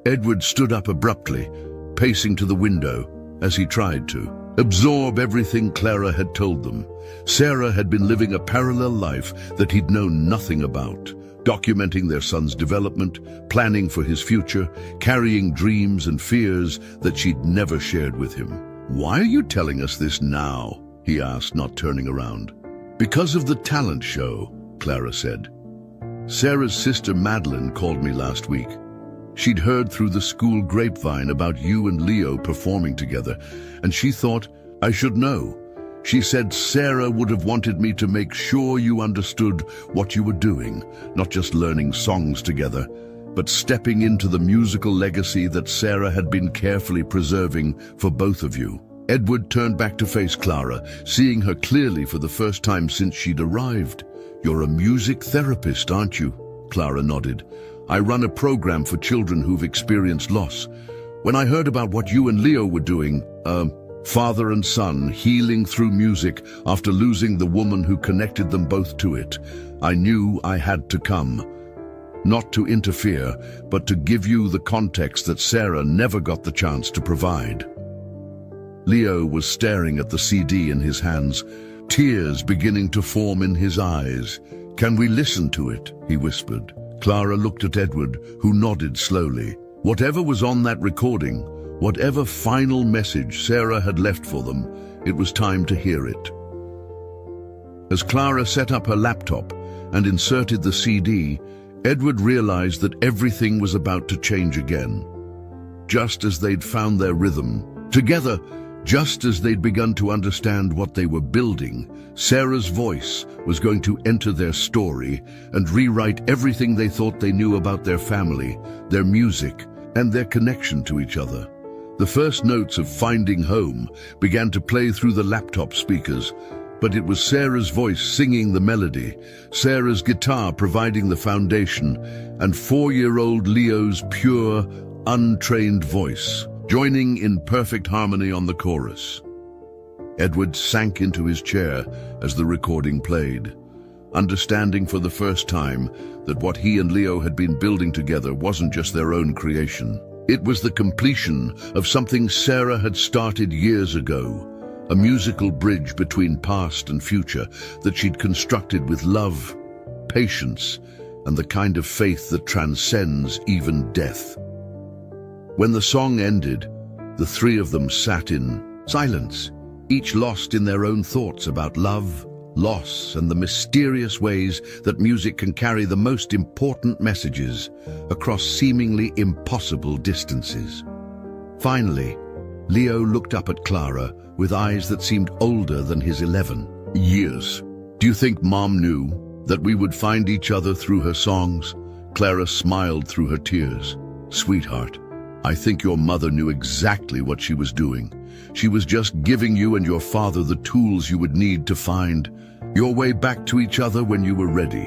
Speaker 1: Edward stood up abruptly, pacing to the window as he tried to absorb everything Clara had told them. Sarah had been living a parallel life that he'd known nothing about, documenting their son's development, planning for his future, carrying dreams and fears that she'd never shared with him. "Why are you telling us this now?" he asked, not turning around. "Because of the talent show," Clara said. "Sarah's sister Madeline called me last week. She'd heard through the school grapevine about you and Leo performing together, and she thought I should know. She said Sarah would have wanted me to make sure you understood what you were doing, not just learning songs together, but stepping into the musical legacy that Sarah had been carefully preserving for both of you." Edward turned back to face Clara, seeing her clearly for the first time since she'd arrived. "You're a music therapist, aren't you?" Clara nodded. "I run a program for children who've experienced loss. When I heard about what you and Leo were doing, father and son healing through music after losing the woman who connected them both to it, I knew I had to come. Not to interfere, but to give you the context that Sarah never got the chance to provide." Leo was staring at the CD in his hands, tears beginning to form in his eyes. "Can we listen to it?" he whispered. Clara looked at Edward, who nodded slowly. Whatever was on that recording, whatever final message Sarah had left for them, it was time to hear it. As Clara set up her laptop and inserted the CD, Edward realized that everything was about to change again. Just as they'd found their rhythm, together, just as they'd begun to understand what they were building, Sarah's voice was going to enter their story and rewrite everything they thought they knew about their family, their music, and their connection to each other. The first notes of Finding Home began to play through the laptop speakers, but it was Sarah's voice singing the melody, Sarah's guitar providing the foundation, and 4-year-old Leo's pure, untrained voice joining in perfect harmony on the chorus. Edward sank into his chair as the recording played, understanding for the first time that what he and Leo had been building together wasn't just their own creation. It was the completion of something Sarah had started years ago, a musical bridge between past and future that she'd constructed with love, patience, and the kind of faith that transcends even death. When the song ended, the three of them sat in silence, each lost in their own thoughts about love, loss, and the mysterious ways that music can carry the most important messages across seemingly impossible distances. Finally, Leo looked up at Clara with eyes that seemed older than his 11 years. "Do you think Mom knew that we would find each other through her songs?" Clara smiled through her tears. "Sweetheart, I think your mother knew exactly what she was doing. She was just giving you and your father the tools you would need to find your way back to each other when you were ready."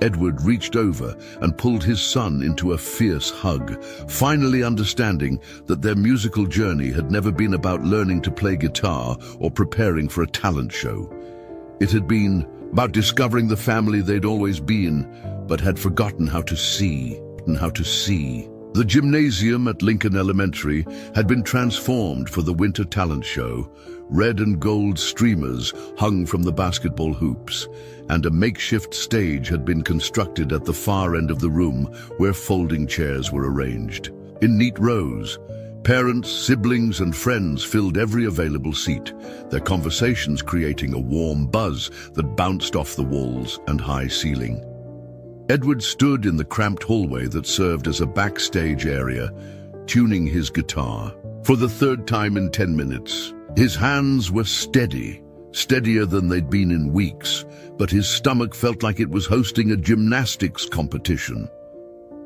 Speaker 1: Edward reached over and pulled his son into a fierce hug, finally understanding that their musical journey had never been about learning to play guitar or preparing for a talent show. It had been about discovering the family they'd always been, but had forgotten how to see. The gymnasium at Lincoln Elementary had been transformed for the winter talent show. Red and gold streamers hung from the basketball hoops, and a makeshift stage had been constructed at the far end of the room where folding chairs were arranged. In neat rows, parents, siblings, and friends filled every available seat, their conversations creating a warm buzz that bounced off the walls and high ceiling. Edward stood in the cramped hallway that served as a backstage area, tuning his guitar. For the third time in 10 minutes, his hands were steady, steadier than they'd been in weeks, but his stomach felt like it was hosting a gymnastics competition.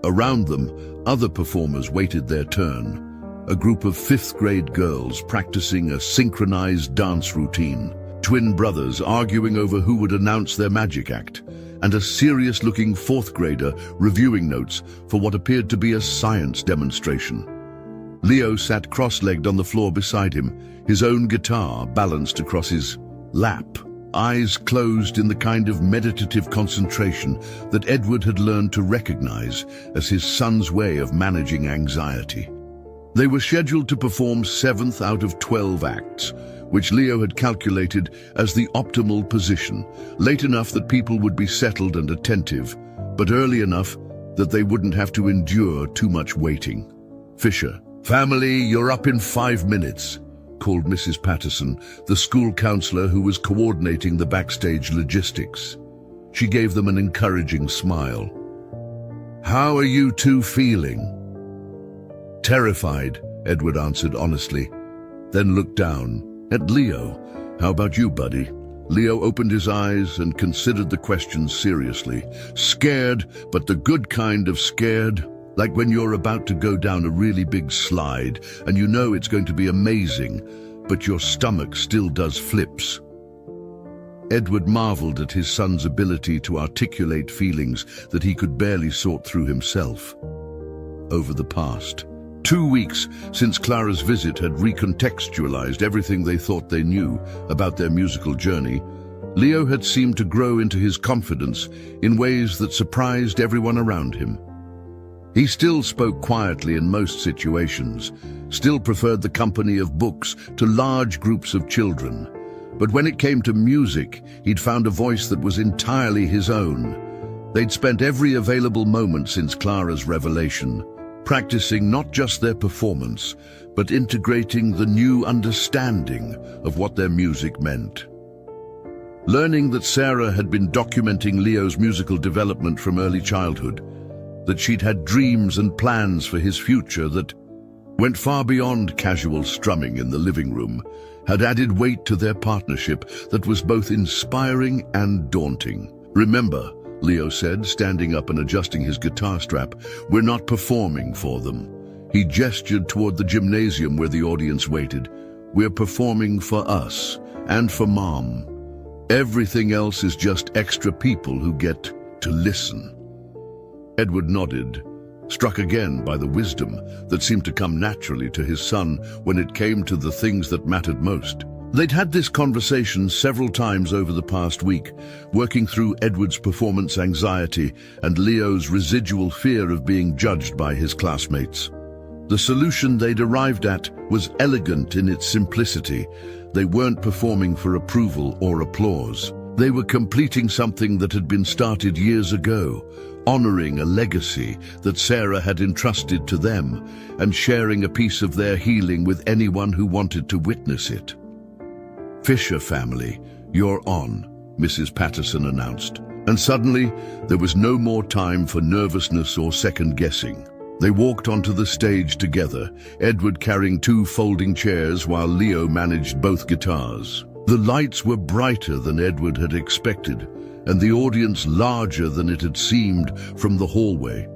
Speaker 1: Around them, other performers waited their turn, a group of fifth-grade girls practicing a synchronized dance routine, twin brothers arguing over who would announce their magic act, and a serious-looking fourth grader reviewing notes for what appeared to be a science demonstration. Leo sat cross-legged on the floor beside him, his own guitar balanced across his lap, eyes closed in the kind of meditative concentration that Edward had learned to recognize as his son's way of managing anxiety. They were scheduled to perform 7th out of 12 acts, which Leo had calculated as the optimal position, late enough that people would be settled and attentive, but early enough that they wouldn't have to endure too much waiting. Fisher, "Family, you're up in 5 minutes," called Mrs. Patterson, the school counselor who was coordinating the backstage logistics. She gave them an encouraging smile. "How are you two feeling?" "Terrified," Edward answered honestly, then looked down at Leo. "How about you, buddy?" Leo opened his eyes and considered the question seriously. "Scared, but the good kind of scared. Like when you're about to go down a really big slide and you know it's going to be amazing, but your stomach still does flips." Edward marveled at his son's ability to articulate feelings that he could barely sort through himself. Over the past 2 weeks since Clara's visit had recontextualized everything they thought they knew about their musical journey, Leo had seemed to grow into his confidence in ways that surprised everyone around him. He still spoke quietly in most situations, still preferred the company of books to large groups of children. But when it came to music, he'd found a voice that was entirely his own. They'd spent every available moment since Clara's revelation, practicing not just their performance, but integrating the new understanding of what their music meant. Learning that Sarah had been documenting Leo's musical development from early childhood, that she'd had dreams and plans for his future that went far beyond casual strumming in the living room, had added weight to their partnership that was both inspiring and daunting. "Remember," Leo said, standing up and adjusting his guitar strap, "we're not performing for them." He gestured toward the gymnasium where the audience waited. "We're performing for us and for Mom. Everything else is just extra people who get to listen." Edward nodded, struck again by the wisdom that seemed to come naturally to his son when it came to the things that mattered most. They'd had this conversation several times over the past week, working through Edward's performance anxiety and Leo's residual fear of being judged by his classmates. The solution they'd arrived at was elegant in its simplicity. They weren't performing for approval or applause. They were completing something that had been started years ago, honoring a legacy that Sarah had entrusted to them and sharing a piece of their healing with anyone who wanted to witness it. "Fisher family, you're on," Mrs. Patterson announced. And suddenly, there was no more time for nervousness or second-guessing. They walked onto the stage together, Edward carrying 2 folding chairs while Leo managed both guitars. The lights were brighter than Edward had expected, and the audience larger than it had seemed from the hallway.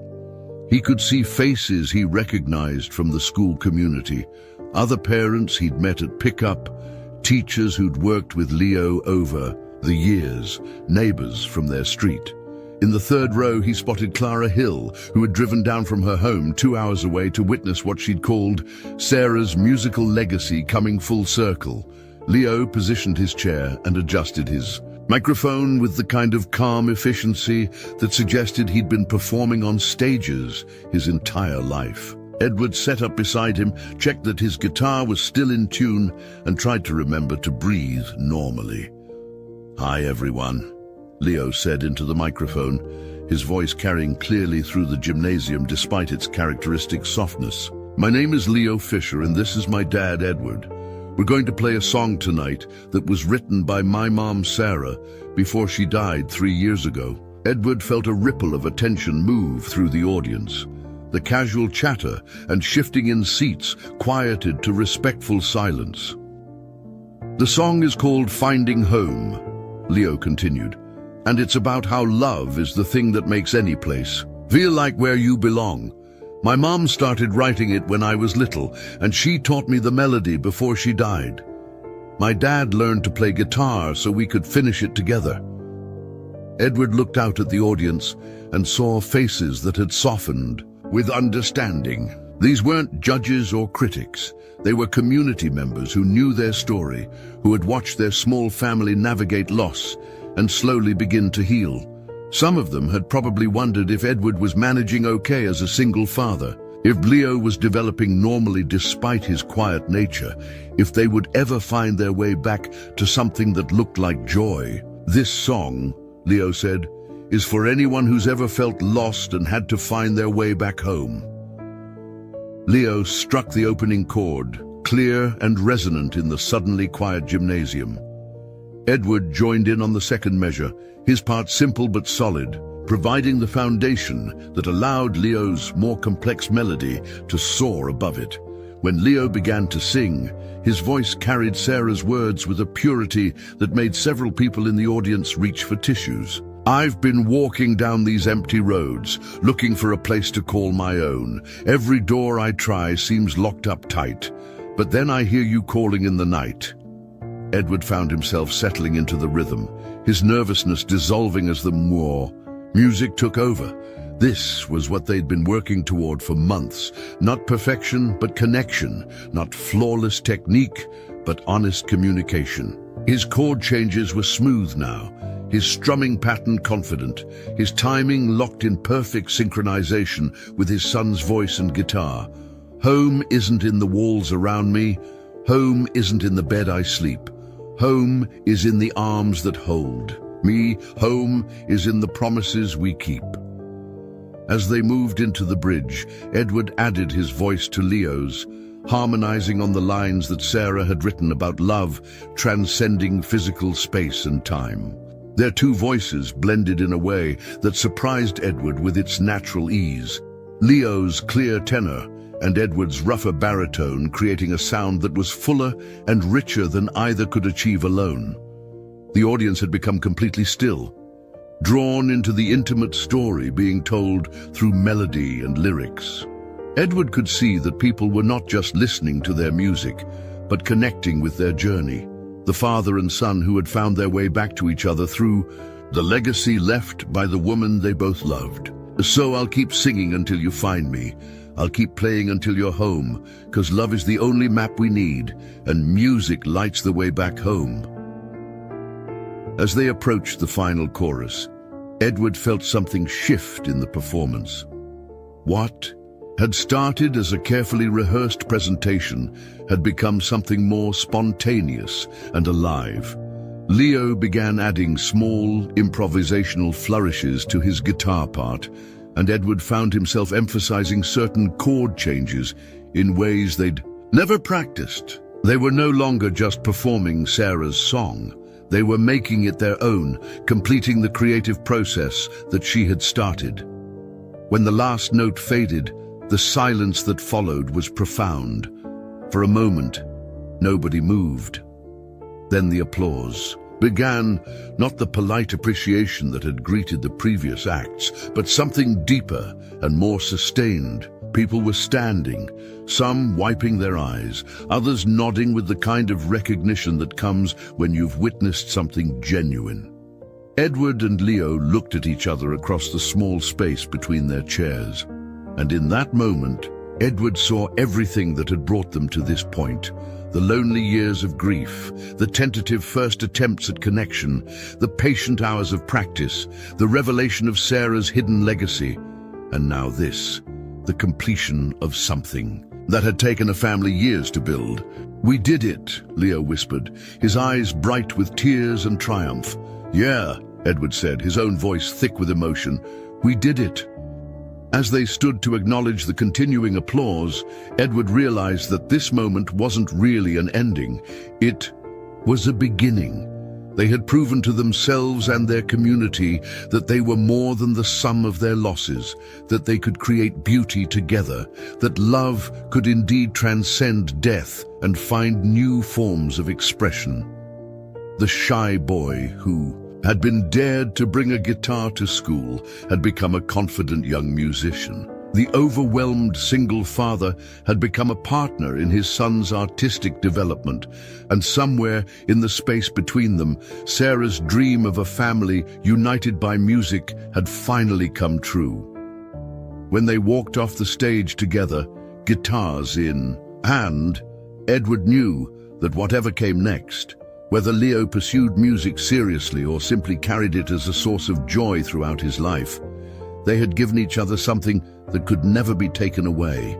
Speaker 1: He could see faces he recognized from the school community, other parents he'd met at pickup, teachers who'd worked with Leo over the years, neighbors from their street. In the 3rd row, he spotted Clara Hill, who had driven down from her home 2 hours away to witness what she'd called Sarah's musical legacy coming full circle. Leo positioned his chair and adjusted his Microphone with the kind of calm efficiency that suggested he'd been performing on stages his entire life. Edward sat up beside him, checked that his guitar was still in tune, and tried to remember to breathe normally. "Hi, everyone," Leo said into the microphone, his voice carrying clearly through the gymnasium despite its characteristic softness. "My name is Leo Fisher, and this is my dad, Edward. We're going to play a song tonight that was written by my mom, Sarah, before she died 3 years ago." Edward felt a ripple of attention move through the audience. The casual chatter and shifting in seats quieted to respectful silence. "The song is called Finding Home," Leo continued, "and it's about how love is the thing that makes any place feel like where you belong. My mom started writing it when I was little, and she taught me the melody before she died. My dad learned to play guitar so we could finish it together." Edward looked out at the audience and saw faces that had softened with understanding. These weren't judges or critics. They were community members who knew their story, who had watched their small family navigate loss and slowly begin to heal. Some of them had probably wondered if Edward was managing okay as a single father, if Leo was developing normally despite his quiet nature, if they would ever find their way back to something that looked like joy. "This song," Leo said, "is for anyone who's ever felt lost and had to find their way back home." Leo struck the opening chord, clear and resonant in the suddenly quiet gymnasium. Edward joined in on the second measure, his part simple but solid, providing the foundation that allowed Leo's more complex melody to soar above it. When Leo began to sing, his voice carried Sarah's words with a purity that made several people in the audience reach for tissues. "I've been walking down these empty roads, looking for a place to call my own. Every door I try seems locked up tight, but then I hear you calling in the night." Edward found himself settling into the rhythm, his nervousness dissolving as the music took over. This was what they'd been working toward for months. Not perfection, but connection. Not flawless technique, but honest communication. His chord changes were smooth now, his strumming pattern confident, his timing locked in perfect synchronization with his son's voice and guitar. "Home isn't in the walls around me. Home isn't in the bed I sleep. Home is in the arms that hold me. Home is in the promises we keep." As they moved into the bridge, Edward added his voice to Leo's, harmonizing on the lines that Sarah had written about love transcending physical space and time. Their two voices blended in a way that surprised Edward with its natural ease. Leo's clear tenor and Edward's rougher baritone creating a sound that was fuller and richer than either could achieve alone. The audience had become completely still, drawn into the intimate story being told through melody and lyrics. Edward could see that people were not just listening to their music, but connecting with their journey, the father and son who had found their way back to each other through the legacy left by the woman they both loved. "So I'll keep singing until you find me. I'll keep playing until you're home, 'cause love is the only map we need, and music lights the way back home." As they approached the final chorus, Edward felt something shift in the performance. What had started as a carefully rehearsed presentation had become something more spontaneous and alive. Leo began adding small, improvisational flourishes to his guitar part, and Edward found himself emphasizing certain chord changes in ways they'd never practiced. They were no longer just performing Sarah's song. They were making it their own, completing the creative process that she had started. When the last note faded, the silence that followed was profound. For a moment, nobody moved. Then the applause began, not the polite appreciation that had greeted the previous acts, but something deeper and more sustained. People were standing, some wiping their eyes, others nodding with the kind of recognition that comes when you've witnessed something genuine. Edward and Leo looked at each other across the small space between their chairs, and in that moment, Edward saw everything that had brought them to this point, the lonely years of grief, the tentative first attempts at connection, the patient hours of practice, the revelation of Sarah's hidden legacy, and now this, the completion of something that had taken a family years to build. "We did it," Leo whispered, his eyes bright with tears and triumph. "Yeah," Edward said, his own voice thick with emotion. "We did it." As they stood to acknowledge the continuing applause, Edward realized that this moment wasn't really an ending. It was a beginning. They had proven to themselves and their community that they were more than the sum of their losses, that they could create beauty together, that love could indeed transcend death and find new forms of expression. The shy boy who had been dared to bring a guitar to school had become a confident young musician. The overwhelmed single father had become a partner in his son's artistic development, and somewhere in the space between them, Sarah's dream of a family united by music had finally come true. When they walked off the stage together, guitars in hand, Edward knew that whatever came next, whether Leo pursued music seriously or simply carried it as a source of joy throughout his life, they had given each other something that could never be taken away.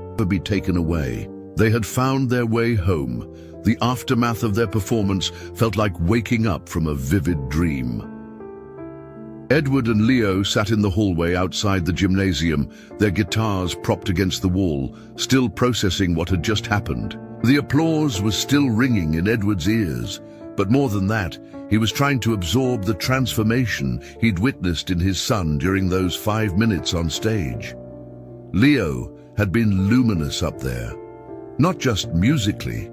Speaker 1: They had found their way home. The aftermath of their performance felt like waking up from a vivid dream. Edward and Leo sat in the hallway outside the gymnasium, their guitars propped against the wall, still processing what had just happened. The applause was still ringing in Edward's ears, but more than that, he was trying to absorb the transformation he'd witnessed in his son during those 5 minutes on stage. Leo had been luminous up there, not just musically,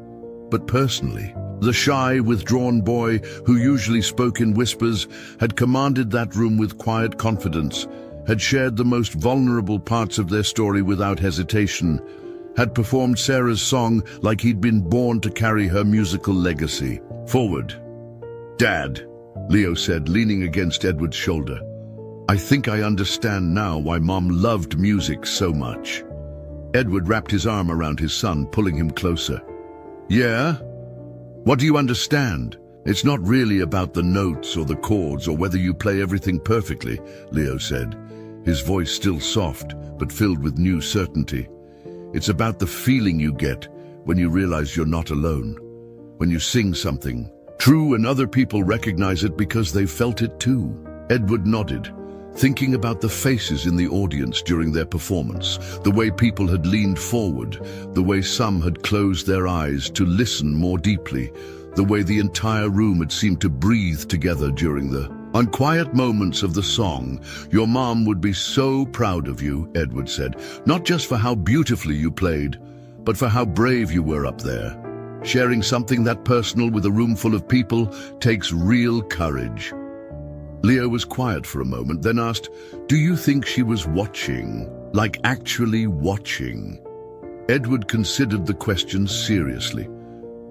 Speaker 1: but personally. The shy, withdrawn boy who usually spoke in whispers had commanded that room with quiet confidence, had shared the most vulnerable parts of their story without hesitation, had performed Sarah's song like he'd been born to carry her musical legacy. "Forward." "Dad," Leo said, leaning against Edward's shoulder. "I think I understand now why Mom loved music so much." Edward wrapped his arm around his son, pulling him closer. "Yeah? What do you understand? It's not really about the notes or the chords or whether you play everything perfectly," Leo said, his voice still soft but filled with new certainty. "It's about the feeling you get when you realize you're not alone. When you sing something true and other people recognize it because they felt it too." Edward nodded, thinking about the faces in the audience during their performance, the way people had leaned forward, the way some had closed their eyes to listen more deeply, the way the entire room had seemed to breathe together during the unquiet moments of the song. "Your mom would be so proud of you," Edward said, "not just for how beautifully you played, but for how brave you were up there. Sharing something that personal with a room full of people takes real courage." Leo was quiet for a moment, then asked, "Do you think she was watching? Like actually watching?" Edward considered the question seriously.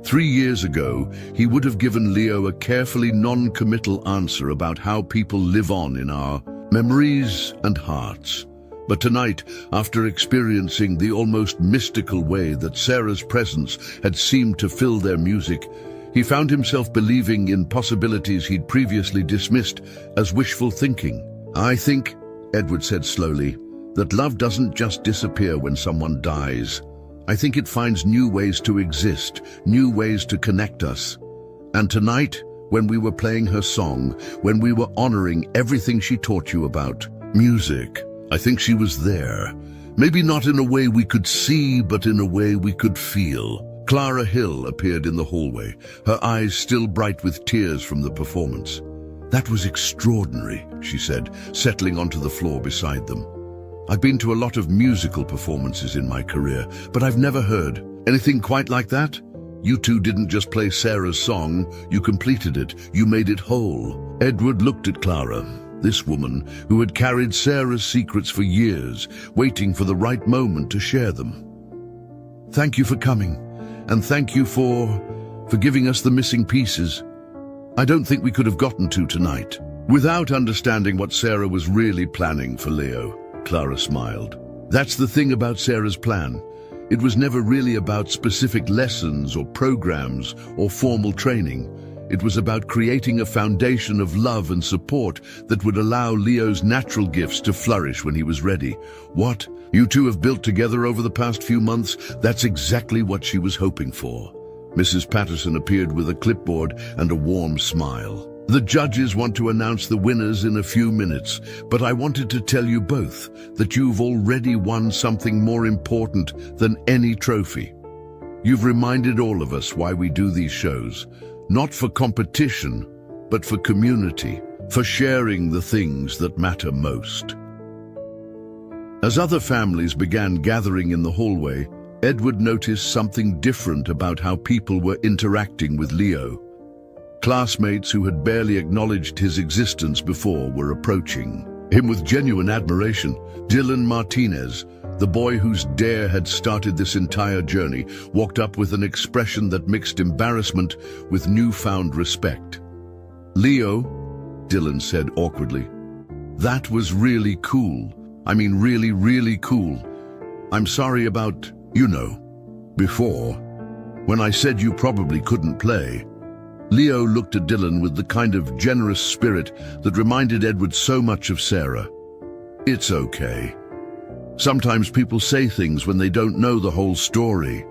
Speaker 1: 3 years ago, he would have given Leo a carefully non-committal answer about how people live on in our memories and hearts. But tonight, after experiencing the almost mystical way that Sarah's presence had seemed to fill their music, he found himself believing in possibilities he'd previously dismissed as wishful thinking. "I think," Edward said slowly, "that love doesn't just disappear when someone dies. I think it finds new ways to exist, new ways to connect us. And tonight, when we were playing her song, when we were honoring everything she taught you about music, I think she was there. Maybe not in a way we could see, but in a way we could feel." Clara Hill appeared in the hallway, her eyes still bright with tears from the performance. "That was extraordinary," she said, settling onto the floor beside them. "I've been to a lot of musical performances in my career, but I've never heard anything quite like that. You two didn't just play Sarah's song, you completed it, you made it whole." Edward looked at Clara, this woman who had carried Sarah's secrets for years, waiting for the right moment to share them. "Thank you for coming, and thank you for giving us the missing pieces. I don't think we could have gotten to tonight." Without understanding what Sarah was really planning for Leo, Clara smiled. "That's the thing about Sarah's plan. It was never really about specific lessons or programs or formal training. It was about creating a foundation of love and support that would allow Leo's natural gifts to flourish when he was ready. What you two have built together over the past few months, that's exactly what she was hoping for. Mrs. Patterson appeared with a clipboard and a warm smile. The judges want to announce the winners in a few minutes, but I wanted to tell you both that you've already won something more important than any trophy. You've reminded all of us why we do these shows, not for competition, but for community, for sharing the things that matter most. As other families began gathering in the hallway, Edward noticed something different about how people were interacting with Leo. Classmates who had barely acknowledged his existence before were approaching him with genuine admiration. Dylan Martinez, the boy whose dare had started this entire journey, walked up with an expression that mixed embarrassment with newfound respect. "Leo," Dylan said awkwardly, "that was really cool. I mean really, really cool. I'm sorry about, before, when I said you probably couldn't play." Leo looked at Dylan with the kind of generous spirit that reminded Edward so much of Sarah. "It's okay. Sometimes people say things when they don't know the whole story."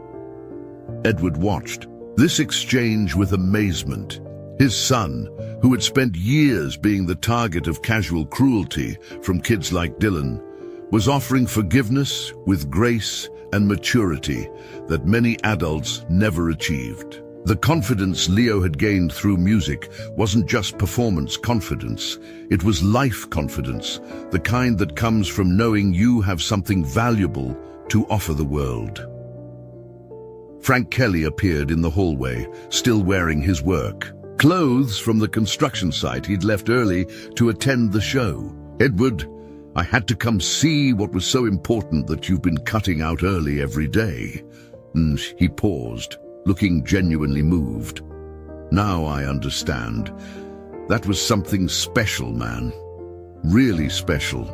Speaker 1: Edward watched this exchange with amazement. His son, who had spent years being the target of casual cruelty from kids like Dylan, was offering forgiveness with grace and maturity that many adults never achieved. The confidence Leo had gained through music wasn't just performance confidence, it was life confidence, the kind that comes from knowing you have something valuable to offer the world. Frank Kelly appeared in the hallway, still wearing his work clothes from the construction site he'd left early to attend the show. "Edward, I had to come see what was so important that you've been cutting out early every day." And he paused, looking genuinely moved. "Now I understand. That was something special, man. Really special."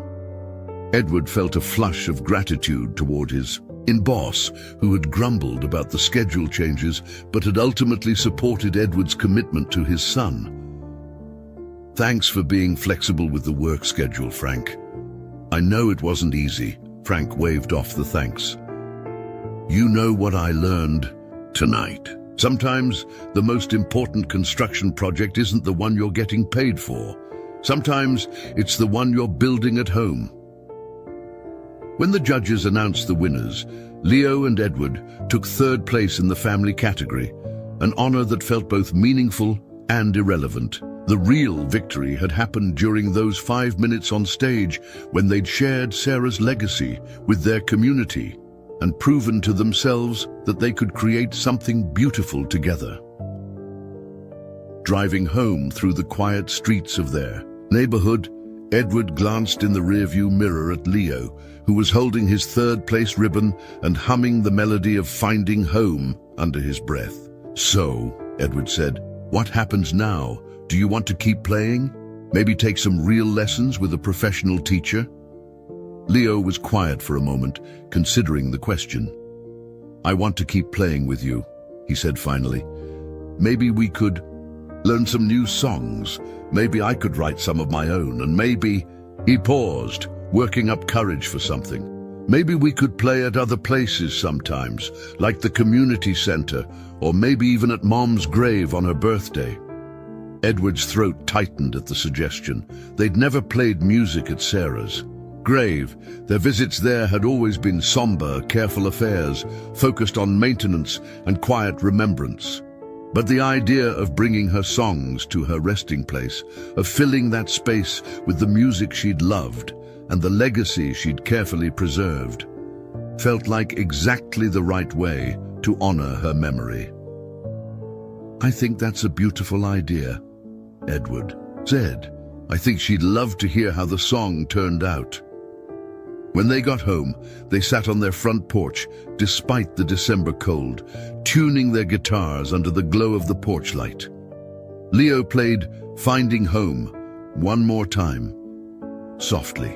Speaker 1: Edward felt a flush of gratitude toward his boss, who had grumbled about the schedule changes but had ultimately supported Edward's commitment to his son. "Thanks for being flexible with the work schedule, Frank. I know it wasn't easy." Frank waved off the thanks. "You know what I learned tonight. Sometimes the most important construction project isn't the one you're getting paid for. Sometimes it's the one you're building at home." When the judges announced the winners, Leo and Edward took third place in the family category, an honor that felt both meaningful and irrelevant. The real victory had happened during those 5 minutes on stage when they'd shared Sarah's legacy with their community and proven to themselves that they could create something beautiful together. Driving home through the quiet streets of their neighborhood, Edward glanced in the rearview mirror at Leo, who was holding his third-place ribbon and humming the melody of Finding Home under his breath. "So," Edward said, "what happens now? Do you want to keep playing? Maybe take some real lessons with a professional teacher?" Leo was quiet for a moment, considering the question. "I want to keep playing with you," he said finally. "Maybe we could learn some new songs. Maybe I could write some of my own, and maybe..." He paused, working up courage for something. "Maybe we could play at other places sometimes, like the community center, or maybe even at Mom's grave on her birthday." Edward's throat tightened at the suggestion. They'd never played music at Sarah's grave. Their visits there had always been somber, careful affairs, focused on maintenance and quiet remembrance. But the idea of bringing her songs to her resting place, of filling that space with the music she'd loved and the legacy she'd carefully preserved, felt like exactly the right way to honor her memory. "I think that's a beautiful idea," Edward said. "I think she'd love to hear how the song turned out." When they got home, they sat on their front porch, despite the December cold, tuning their guitars under the glow of the porch light. Leo played Finding Home one more time, softly,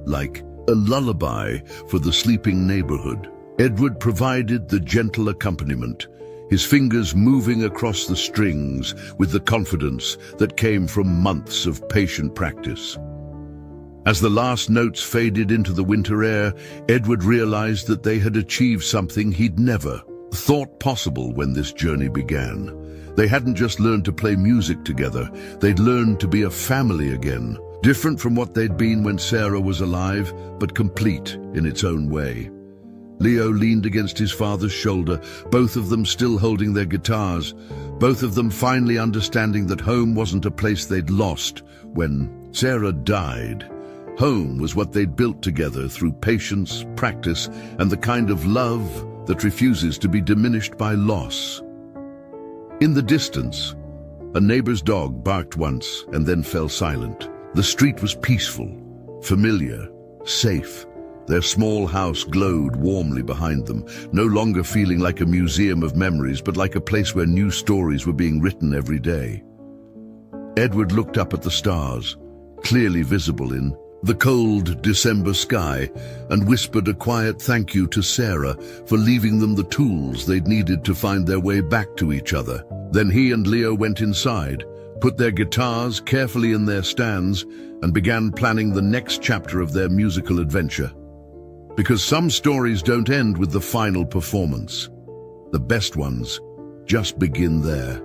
Speaker 1: like a lullaby for the sleeping neighborhood. Edward provided the gentle accompaniment, his fingers moving across the strings with the confidence that came from months of patient practice. As the last notes faded into the winter air, Edward realized that they had achieved something he'd never thought possible when this journey began. They hadn't just learned to play music together, they'd learned to be a family again, different from what they'd been when Sarah was alive, but complete in its own way. Leo leaned against his father's shoulder, both of them still holding their guitars, both of them finally understanding that home wasn't a place they'd lost when Sarah died. Home was what they'd built together through patience, practice, and the kind of love that refuses to be diminished by loss. In the distance, a neighbor's dog barked once and then fell silent. The street was peaceful, familiar, safe. Their small house glowed warmly behind them, no longer feeling like a museum of memories, but like a place where new stories were being written every day. Edward looked up at the stars, clearly visible in the cold December sky, and whispered a quiet thank you to Sarah for leaving them the tools they'd needed to find their way back to each other. Then he and Leo went inside, put their guitars carefully in their stands, and began planning the next chapter of their musical adventure. Because some stories don't end with the final performance. The best ones just begin there.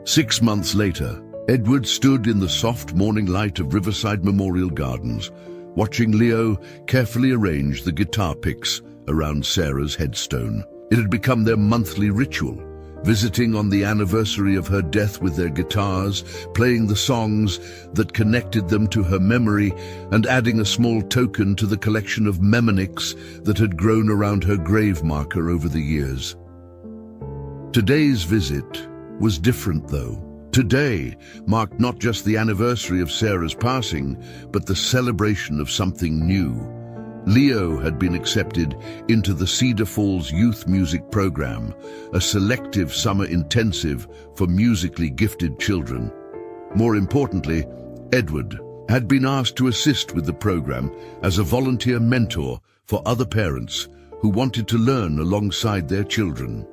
Speaker 1: 6 months later, Edward stood in the soft morning light of Riverside Memorial Gardens, watching Leo carefully arrange the guitar picks around Sarah's headstone. It had become their monthly ritual, visiting on the anniversary of her death with their guitars, playing the songs that connected them to her memory, and adding a small token to the collection of mnemonics that had grown around her grave marker over the years. Today's visit was different, though. Today marked not just the anniversary of Sarah's passing, but the celebration of something new. Leo had been accepted into the Cedar Falls Youth Music Program, a selective summer intensive for musically gifted children. More importantly, Edward had been asked to assist with the program as a volunteer mentor for other parents who wanted to learn alongside their children.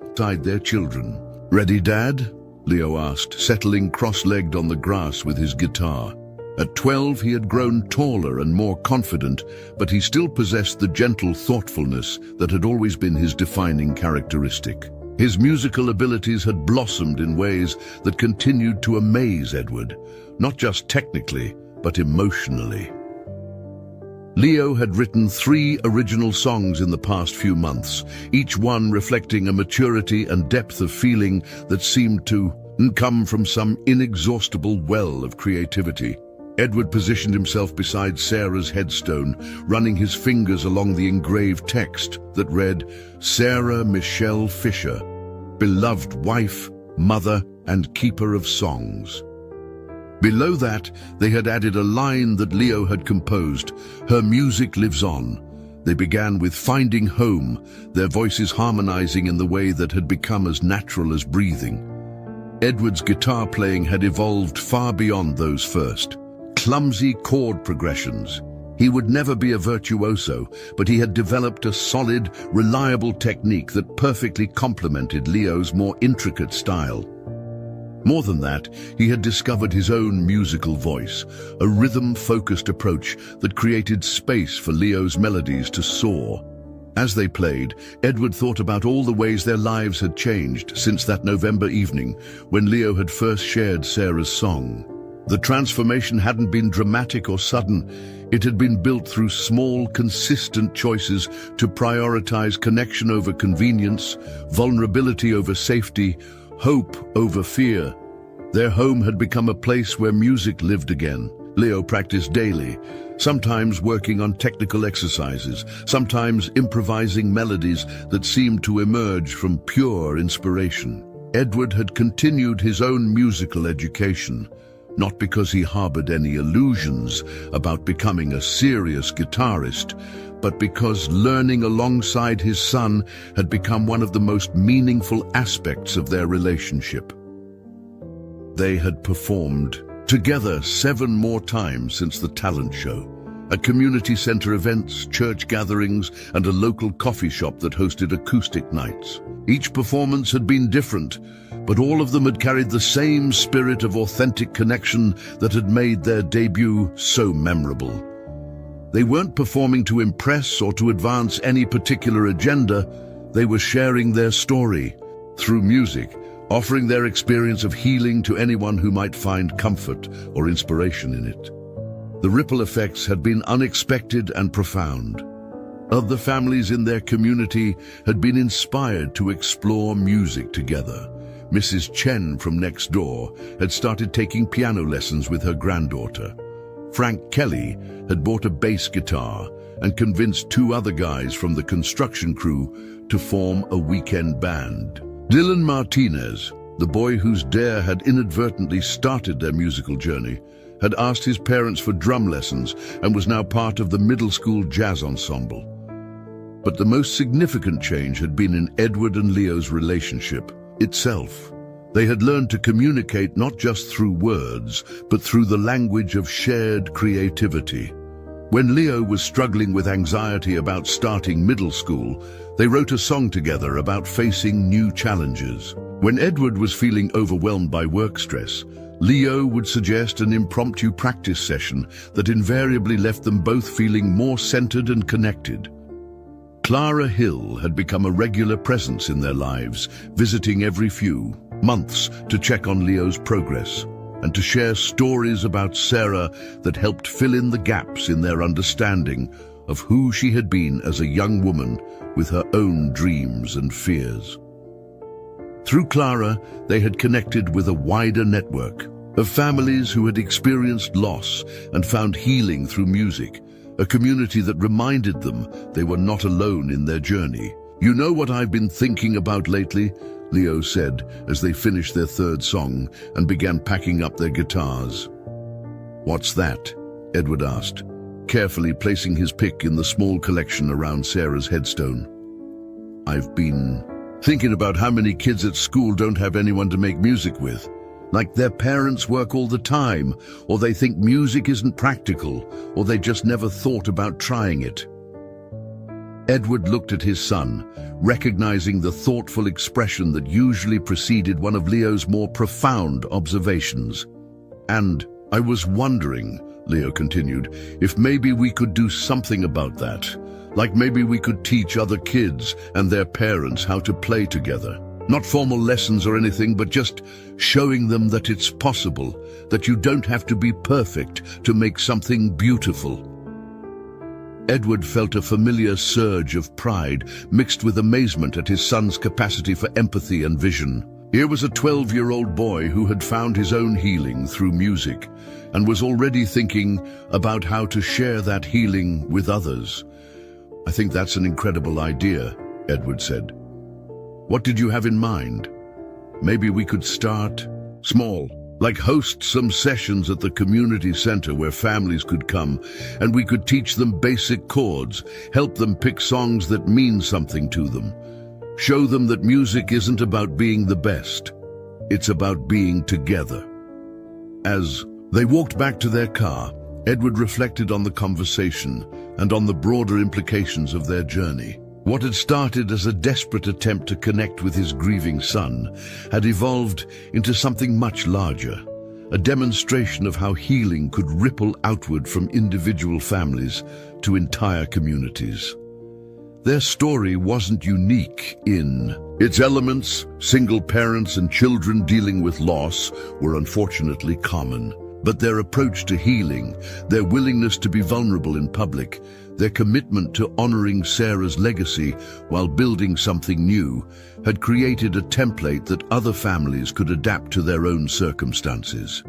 Speaker 1: "Ready, Dad?" Leo asked, settling cross-legged on the grass with his guitar. At 12, he had grown taller and more confident, but he still possessed the gentle thoughtfulness that had always been his defining characteristic. His musical abilities had blossomed in ways that continued to amaze Edward, not just technically, but emotionally. Leo had written 3 original songs in the past few months, each one reflecting a maturity and depth of feeling that seemed to come from some inexhaustible well of creativity. Edward positioned himself beside Sarah's headstone, running his fingers along the engraved text that read, "Sarah Michelle Fisher, beloved wife, mother, and keeper of songs." Below that, they had added a line that Leo had composed, "Her music lives on." They began with "Finding Home," their voices harmonizing in the way that had become as natural as breathing. Edward's guitar playing had evolved far beyond those first clumsy chord progressions. He would never be a virtuoso, but he had developed a solid, reliable technique that perfectly complemented Leo's more intricate style. More than that, he had discovered his own musical voice, a rhythm-focused approach that created space for Leo's melodies to soar. As they played, Edward thought about all the ways their lives had changed since that November evening when Leo had first shared Sarah's song. The transformation hadn't been dramatic or sudden. It had been built through small, consistent choices to prioritize connection over convenience, vulnerability over safety, hope over fear. Their home had become a place where music lived again. Leo practiced daily, sometimes working on technical exercises, sometimes improvising melodies that seemed to emerge from pure inspiration. Edward had continued his own musical education, not because he harbored any illusions about becoming a serious guitarist, but because learning alongside his son had become one of the most meaningful aspects of their relationship. They had performed together 7 more times since the talent show, At community center events, church gatherings, and a local coffee shop that hosted acoustic nights. Each performance had been different, but all of them had carried the same spirit of authentic connection that had made their debut so memorable. They weren't performing to impress or to advance any particular agenda. They were sharing their story through music, offering their experience of healing to anyone who might find comfort or inspiration in it. The ripple effects had been unexpected and profound. Other families in their community had been inspired to explore music together. Mrs. Chen from next door had started taking piano lessons with her granddaughter. Frank Kelly had bought a bass guitar and convinced two other guys from the construction crew to form a weekend band. Dylan Martinez, the boy whose dare had inadvertently started their musical journey, had asked his parents for drum lessons and was now part of the middle school jazz ensemble. But the most significant change had been in Edward and Leo's relationship itself. They had learned to communicate not just through words, but through the language of shared creativity. When Leo was struggling with anxiety about starting middle school, they wrote a song together about facing new challenges. When Edward was feeling overwhelmed by work stress, Leo would suggest an impromptu practice session that invariably left them both feeling more centered and connected. Clara Hill had become a regular presence in their lives, visiting every few months to check on Leo's progress and to share stories about Sarah that helped fill in the gaps in their understanding of who she had been as a young woman with her own dreams and fears. Through Clara, they had connected with a wider network of families who had experienced loss and found healing through music, a community that reminded them they were not alone in their journey. "You know what I've been thinking about lately?" Leo said as they finished their third song and began packing up their guitars. "What's that?" Edward asked, carefully placing his pick in the small collection around Sarah's headstone. "I've been thinking about how many kids at school don't have anyone to make music with. Like their parents work all the time, or they think music isn't practical, or they just never thought about trying it." Edward looked at his son, recognizing the thoughtful expression that usually preceded one of Leo's more profound observations. "And I was wondering," Leo continued, "if maybe we could do something about that. Like maybe we could teach other kids and their parents how to play together. Not formal lessons or anything, but just showing them that it's possible, that you don't have to be perfect to make something beautiful." Edward felt a familiar surge of pride mixed with amazement at his son's capacity for empathy and vision. Here was a 12-year-old boy who had found his own healing through music and was already thinking about how to share that healing with others. "I think that's an incredible idea," Edward said. "What did you have in mind? Maybe we could start small, like host some sessions at the community center where families could come, and we could teach them basic chords, help them pick songs that mean something to them, show them that music isn't about being the best, it's about being together." As they walked back to their car, Edward reflected on the conversation and on the broader implications of their journey. What had started as a desperate attempt to connect with his grieving son had evolved into something much larger, a demonstration of how healing could ripple outward from individual families to entire communities. Their story wasn't unique in its elements. Single parents and children dealing with loss were unfortunately common. But their approach to healing, their willingness to be vulnerable in public, their commitment to honoring Sarah's legacy while building something new, had created a template that other families could adapt to their own circumstances.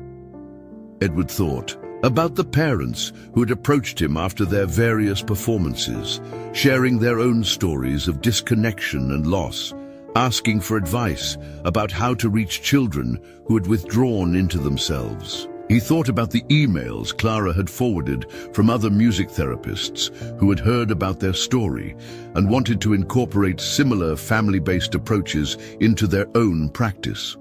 Speaker 1: Edward thought about the parents who had approached him after their various performances, sharing their own stories of disconnection and loss, asking for advice about how to reach children who had withdrawn into themselves. He thought about the emails Clara had forwarded from other music therapists who had heard about their story and wanted to incorporate similar family-based approaches into their own practice.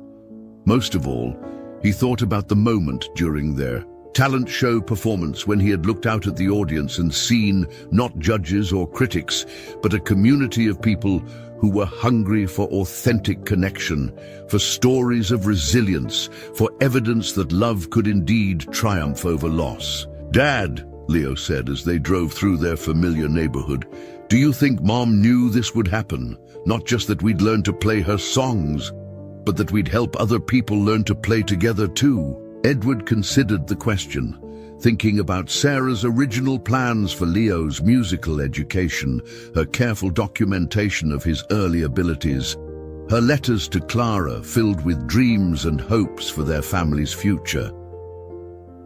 Speaker 1: Most of all, he thought about the moment during their talent show performance when he had looked out at the audience and seen not judges or critics, but a community of people who were hungry for authentic connection, for stories of resilience, for evidence that love could indeed triumph over loss. "Dad," Leo said as they drove through their familiar neighborhood, "do you think Mom knew this would happen? Not just that we'd learn to play her songs, but that we'd help other people learn to play together too?" Edward considered the question, thinking about Sarah's original plans for Leo's musical education, her careful documentation of his early abilities, her letters to Clara filled with dreams and hopes for their family's future.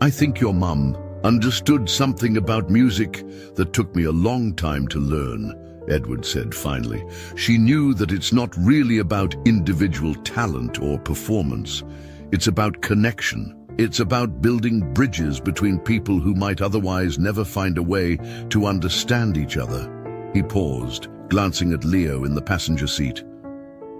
Speaker 1: "I think your mum understood something about music that took me a long time to learn," Edward said finally. "She knew that it's not really about individual talent or performance. It's about connection. It's about building bridges between people who might otherwise never find a way to understand each other." He paused, glancing at Leo in the passenger seat.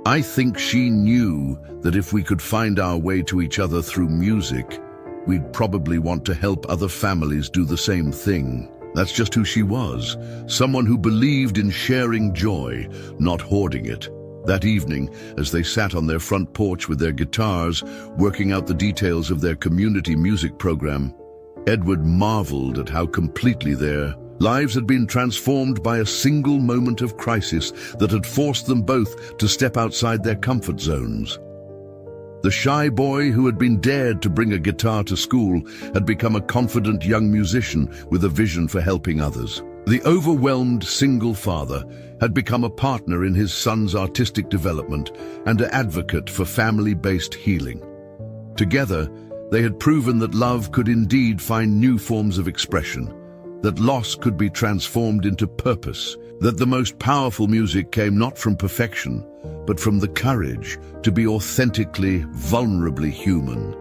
Speaker 1: "I think she knew that if we could find our way to each other through music, we'd probably want to help other families do the same thing. That's just who she was, someone who believed in sharing joy, not hoarding it." That evening, as they sat on their front porch with their guitars, working out the details of their community music program, Edward marveled at how completely their lives had been transformed by a single moment of crisis that had forced them both to step outside their comfort zones. The shy boy who had been dared to bring a guitar to school had become a confident young musician with a vision for helping others. The overwhelmed single father had become a partner in his son's artistic development and an advocate for family-based healing. Together, they had proven that love could indeed find new forms of expression, that loss could be transformed into purpose, that the most powerful music came not from perfection, but from the courage to be authentically, vulnerably human.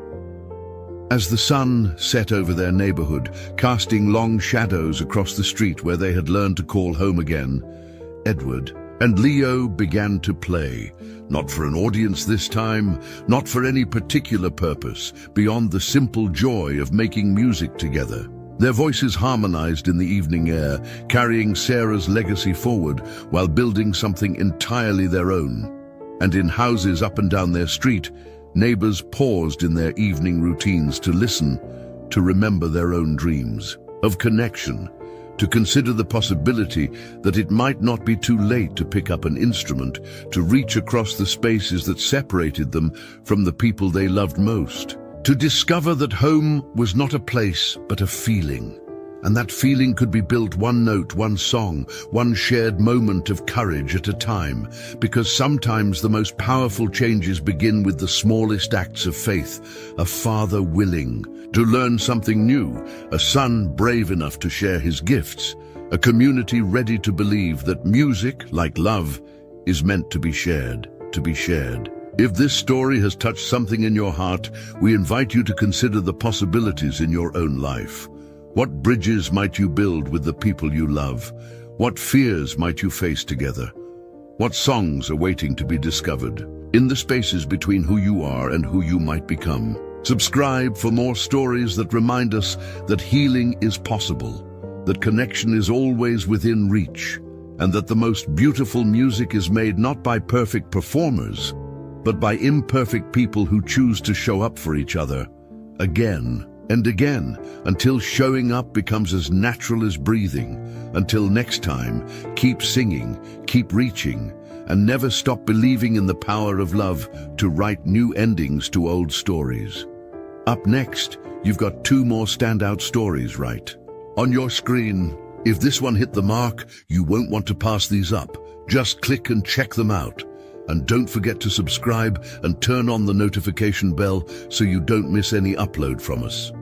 Speaker 1: As the sun set over their neighborhood, casting long shadows across the street where they had learned to call home again, Edward and Leo began to play, not for an audience this time, not for any particular purpose, beyond the simple joy of making music together. Their voices harmonized in the evening air, carrying Sarah's legacy forward while building something entirely their own. And in houses up and down their street, neighbors paused in their evening routines to listen, to remember their own dreams of connection, to consider the possibility that it might not be too late to pick up an instrument, to reach across the spaces that separated them from the people they loved most, to discover that home was not a place but a feeling, and that feeling could be built one note, one song, one shared moment of courage at a time, because sometimes the most powerful changes begin with the smallest acts of faith, a father willing to learn something new, a son brave enough to share his gifts, a community ready to believe that music, like love, is meant to be shared, to be shared. If this story has touched something in your heart, we invite you to consider the possibilities in your own life. What bridges might you build with the people you love? What fears might you face together? What songs are waiting to be discovered in the spaces between who you are and who you might become? Subscribe for more stories that remind us that healing is possible, that connection is always within reach, and that the most beautiful music is made not by perfect performers, but by imperfect people who choose to show up for each other again and again, until showing up becomes as natural as breathing. Until next time, keep singing, keep reaching, and never stop believing in the power of love to write new endings to old stories. Up next, you've got 2 more standout stories right on your screen. If this one hit the mark, you won't want to pass these up. Just click and check them out. And don't forget to subscribe and turn on the notification bell so you don't miss any upload from us.